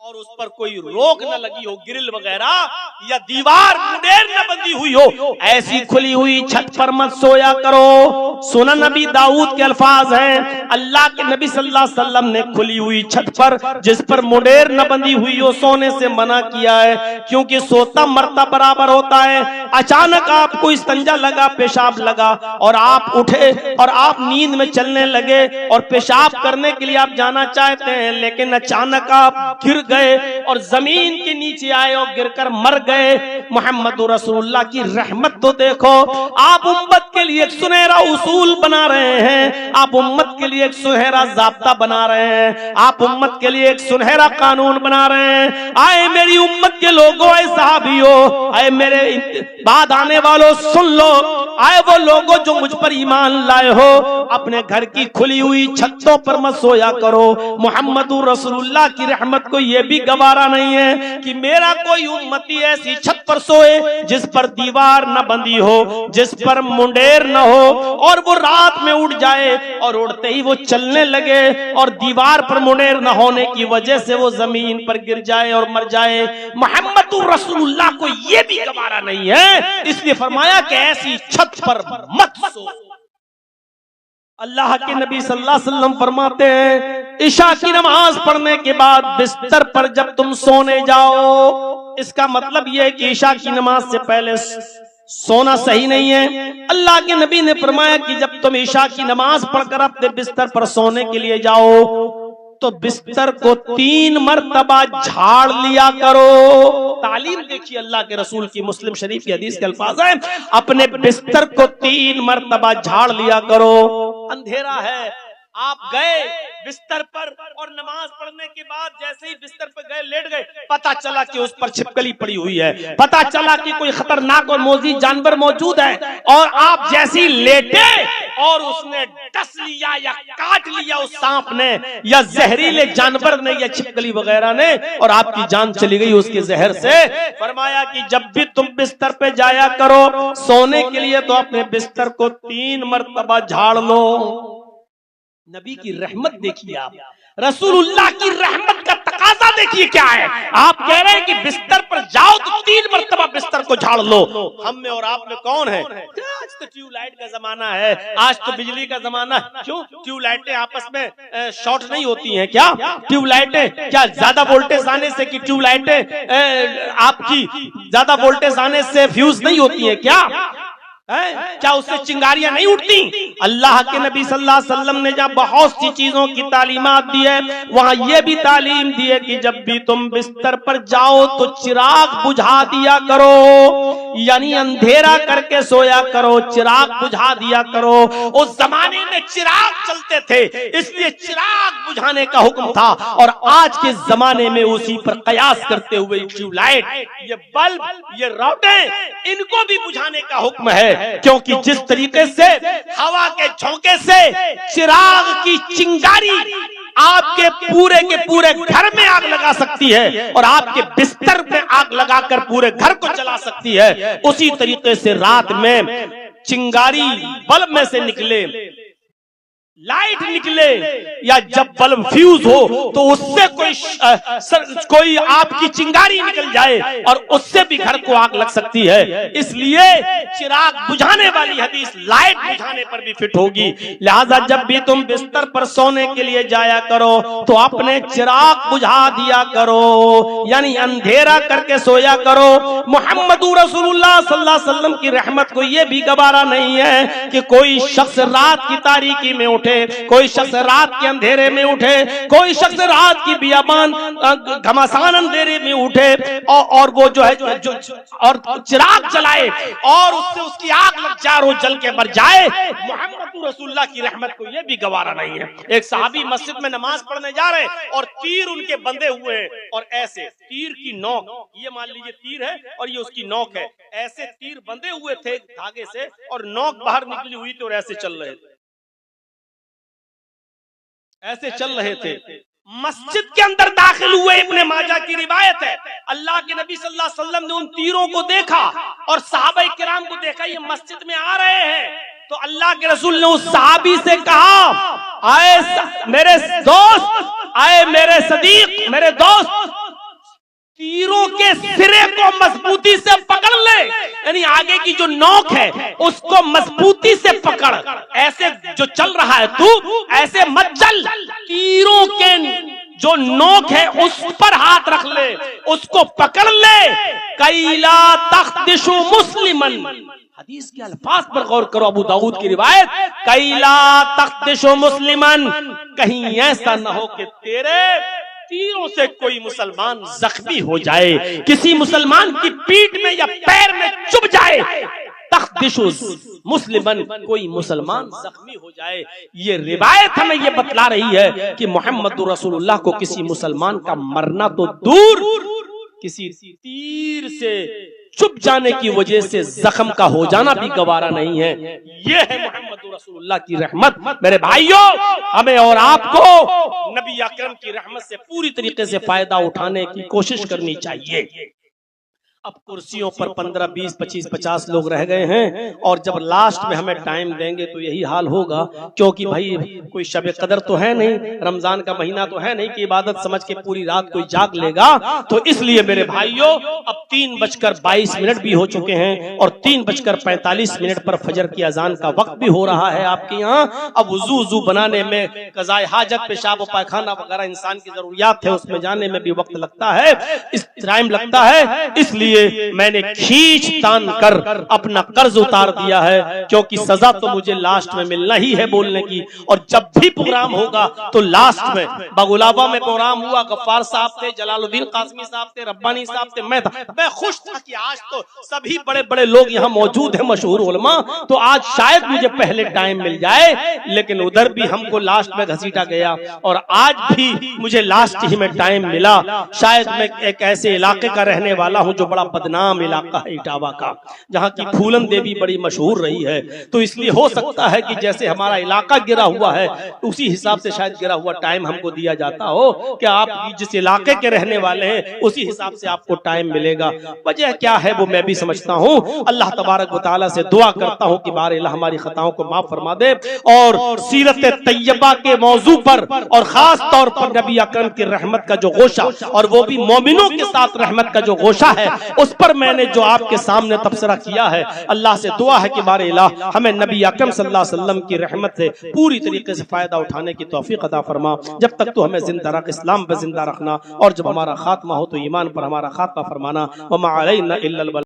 और उस पर कोई रोक न लगी हो, ग्रिल वगैरह या दीवार मुंडेर न बंधी हुई हो, ऐसी खुली हुई छत पर मत सोया करो। सुनन नबी दाऊद के अल्फाज हैं, अल्लाह के नबी सल्लल्लाहु अलैहि वसल्लम ने खुली हुई छत पर जिस पर मुंडेर न बंधी हुई हो सोने से मना किया है, क्योंकि सोता मरता बराबर होता है। अचानक आपको इस्तंजा लगा, पेशाब लगा और आप उठे और आप नींद में चलने लगे और पेशाब करने के लिए आप जाना चाहते हैं, लेकिन अचानक आप गिर गए और जमीन के नीचे आए और गिरकर मर गए। मोहम्मद रसूलुल्लाह की रहमत तो देखो, आप उम्मत के लिए एक सुनहरा उसूल बना रहे हैं, आप उम्मत के लिए एक सुनहरा ज़ाब्ता बना रहे हैं, आप उम्मत के लिए एक सुनहरा कानून बना रहे हैं। आए मेरी उम्मत के लोगों, आए सहाबियों, आए मेरे बाद आने वालों सुन लो, आए वो लोगों जो मुझ पर ईमान लाए हो, अपने घर की खुली हुई छतों पर मत सोया करो। मोहम्मद रसूलुल्लाह की रहमत को ये भी गवारा नहीं है कि मेरा कोई उम्मती ऐसी छत पर सोए जिस पर दीवार न बंधी हो, जिस पर मुंडेर न हो और वो रात में उड़ जाए और उड़ते ही वो चलने लगे और दीवार पर मुंडेर न होने की वजह से वो जमीन पर गिर जाए और मर जाए। मोहम्मद रसूलुल्लाह को ये भी गवारा नहीं है, इसलिए फरमाया कि ऐसी छत पर मत सो। अल्लाह के नबी सल्लल्लाहु अलैहि वसल्लम फरमाते हैं, इशा की नमाज पढ़ने के बाद बिस्तर पर जब तुम सोने जाओ, इसका मतलब यह है कि इशा की नमाज से पहले सोना सही नहीं है। अल्लाह के नबी ने फरमाया कि जब तुम इशा की नमाज पढ़कर अपने बिस्तर पर सोने के लिए जाओ तो बिस्तर को 3 मरतबा झाड़ लिया करो। तालीम देखिए अल्लाह के रसूल की, मुस्लिम शरीफ की हदीस के अल्फाज हैं, अपने बिस्तर को 3 मरतबा झाड़ लिया करो। अंधेरा है, आप गए बिस्तर पर और नमाज पढ़ने के बाद जैसे ही बिस्तर पर गए, लेट गए, पता चला कि उस पर छिपकली पड़ी हुई है, पता चला कि कोई खतरनाक और मोजी जानवर मौजूद है और आप जैसे ही लेटे और उसने डस लिया या काट लिया उस सांप ने या जहरीले जानवर ने या छिपकली वगैरह ने और आपकी जान चली गई उसके जहर से। फरमाया कि जब भी तुम बिस्तर पे जाया करो सोने के लिए तो अपने बिस्तर को 3 मरतबा झाड़ लो। नबी की रहमत देखिए, आप रसूलुल्लाह की रहमत का तकाजा देखिए क्या है। आप कह रहे हैं कि बिस्तर पर जाओ तो 3 मरतबा बिस्तर को झाड़ लो। हम में और आप में कौन है? आज तो ट्यूबलाइट का जमाना है, आज तो बिजली का जमाना है। क्यों ट्यूबलाइटें आपस में शॉर्ट नहीं होती हैं क्या? ट्यूबलाइटें क्या ज्यादा वोल्टेज आने से कि ट्यूबलाइटें आपकी ज्यादा वोल्टेज आने से फ्यूज नहीं होती है क्या? क्या उससे चिंगारियां नहीं उठती? अल्लाह के नबी सल्लल्लाहु अलैहि वसल्लम ने जब बहुत सी चीजों की तालीमात दी है, वहां यह भी तालीम दी है कि जब भी तुम बिस्तर पर जाओ तो चिराग बुझा दिया करो, यानी अंधेरा करके सोया करो, चिराग बुझा दिया करो। उस जमाने में चिराग चलते थे इसलिए चिराग बुझाने का हुक्म था और आज के जमाने में उसी पर कयास करते हुए ट्यूबलाइट, ये बल्ब, ये रोटें, इनको भी बुझाने का हुक्म है, क्योंकि जिस तरीके से हवा के झोंके से चिराग की चिंगारी आपके पूरे के पूरे घर में आग लगा सकती है और आपके बिस्तर में आग लगाकर पूरे घर को जला सकती है, उसी तरीके से रात में चिंगारी बल्ब में से निकले, लाइट निकले या जब बल्ब फ्यूज हो तो उससे कोई आपकी चिंगारी निकल जाए और उससे भी घर को आग लग सकती है। इसलिए चिराग बुझाने वाली हदीस लाइट बुझाने पर भी फिट होगी। लिहाजा जब भी तुम बिस्तर पर सोने के लिए जाया करो तो अपने चिराग बुझा दिया करो, यानी अंधेरा करके सोया करो। मोहम्मद रसूलुल्लाह सल्लल्लाहु अलैहि वसल्लम की रहमत को यह भी गवारा नहीं है कि कोई शख्स रात की तारीकी में उठे, कोई शख्स रात के अंधेरे में उठे, कोई शख्स रात की बियाबान घमासान अंधेरे में उठे और वो जो है और चिराग जलाए और उससे उसकी आग लग जाए और जल के मर जाए। मोहम्मद रसूलुल्लाह की रहमत को यह भी गवारा नहीं है। एक सहाबी मस्जिद में नमाज पढ़ने जा रहे और तीर उनके बंधे हुए हैं और ऐसे तीर की नोक, ये मान लीजिए तीर है और ये उसकी नोक है, ऐसे तीर बंधे हुए थे धागे से और नोक बाहर निकली हुई थी और ऐसे चल रहे थे, ऐसे चल रहे थे। मस्जिद के अंदर दाखिल हुए, इब्ने माजा की रिवायत है, अल्लाह के नबी सल्लल्लाहु अलैहि वसल्लम ने उन तीरों को देखा और सहाबा किराम को देखा ये मस्जिद में आ रहे हैं। तो अल्लाह के रसूल ने उस सहाबी से कहा, आए मेरे दोस्त, आए मेरे सदीक, मेरे दोस्त, तीरों के सिरे को मजबूती से पकड़ ले, यानी आगे की जो नोक है उसको मजबूती से पकड़, ऐसे जो चल रहा है तू ऐसे मत चल, तीरों के जो नोक है उस पर हाथ रख ले, उसको पकड़ ले। कैला तख्दिशु मुस्लिमन, हदीस के अल्फाज पर गौर करो, अबू दाऊद की रिवायत, कैला तख्दिशु मुस्लिमन, कहीं ऐसा ना हो कि तेरे तीरों से कोई मुसलमान जख्मी हो जाए, किसी मुसलमान की पीठ में या पैर में चुभ जाए। तख्दिशु मुस्लिमन, कोई मुसलमान जख्मी हो जाए। ये रिवायत हमें ये बतला रही है कि मोहम्मद रसूलुल्लाह को किसी मुसलमान का मरना तो दूर, किसी तीर से चुप जाने की वजह से जख्म का हो जाना भी गवारा नहीं है। ये है मोहम्मद रसूलुल्लाह की रहमत। मेरे भाइयों, हमें और आपको नबी अकरम की रहमत से पूरी तरीके से फायदा उठाने की कोशिश करनी चाहिए। अब कुर्सियों पर 15, 20, 25, 50 लोग रह गए हैं और जब लास्ट में हमें टाइम देंगे तो यही हाल होगा, क्योंकि भाई कोई शब कदर तो है नहीं, रमजान का महीना तो है नहीं कि इबादत समझ के पूरी रात कोई जाग लेगा। तो इसलिए मेरे भाइयों, अब 3:22 भी हो चुके हैं और 3:45 पर फजर की अजान का वक्त भी हो रहा है आपके यहाँ। अब वुजू बनाने में, कज़ाए हाजत, पेशाब व पायखाना वगैरह इंसान की जरूरियात है, उसमें जाने में भी वक्त लगता है, इस टाइम लगता है। इसलिए मैंने खींच तान कर अपना कर्ज उतार दिया है, क्योंकि सजा तो मुझे लास्ट में मिलना ही है बोलने की। और जब भी प्रोग्राम होगा तो लास्ट में, बगुलाबा में प्रोग्राम हुआ, गफ्फार साहब थे, जलालुद्दीन कासमी साहब थे, रब्बानी साहब थे, मैं था। मैं खुश था कि आज तो सभी बड़े बड़े लोग यहाँ मौजूद हैं, मशहूर उलमा, तो आज शायद मुझे पहले टाइम मिल जाए। लेकिन उधर भी हमको लास्ट में घसीटा गया और आज भी मुझे लास्ट ही में टाइम मिला। शायद मैं एक ऐसे इलाके का रहने वाला हूँ जो बड़ा बदनाम इलाका है इटावा का, जहाँ की फूलन देवी बड़ी मशहूर रही है। तो इसलिए हो सकता है कि जैसे हमारा इलाका गिरा हुआ है उसी हिसाब से शायद गिरा हुआ टाइम हमको दिया जाता हो कि आप जिस इलाके के रहने वाले हैं उसी हिसाब से आपको टाइम मिलेगा। वजह क्या है वो मैं भी समझता हूँ। अल्लाह तबारक व तआला से दुआ करता हूँ कि बार इलाह हमारी खताओं को माफ फरमा दे और सीरत तैयबा के मौजू पर और खास तौर पर नबी अकरम की रहमत का जो गोशा, और वो भी मोमिनों के साथ रहमत का जो गोशा है, उस पर मैंने जो आपके सामने तबसरा किया है, अल्लाह से दुआ है कि बारे इलाह हमें नबी अकरम सल्लल्लाहु अलैहि वसल्लम की रहमत से पूरी तरीके से फायदा उठाने की तौफीक अता फरमा। जब तक तो हमें जिंदा रख, इस्लाम पर जिंदा रखना, और जब हमारा खात्मा हो तो ईमान पर हमारा खात्मा फरमाना। वमा अलैना इल्लल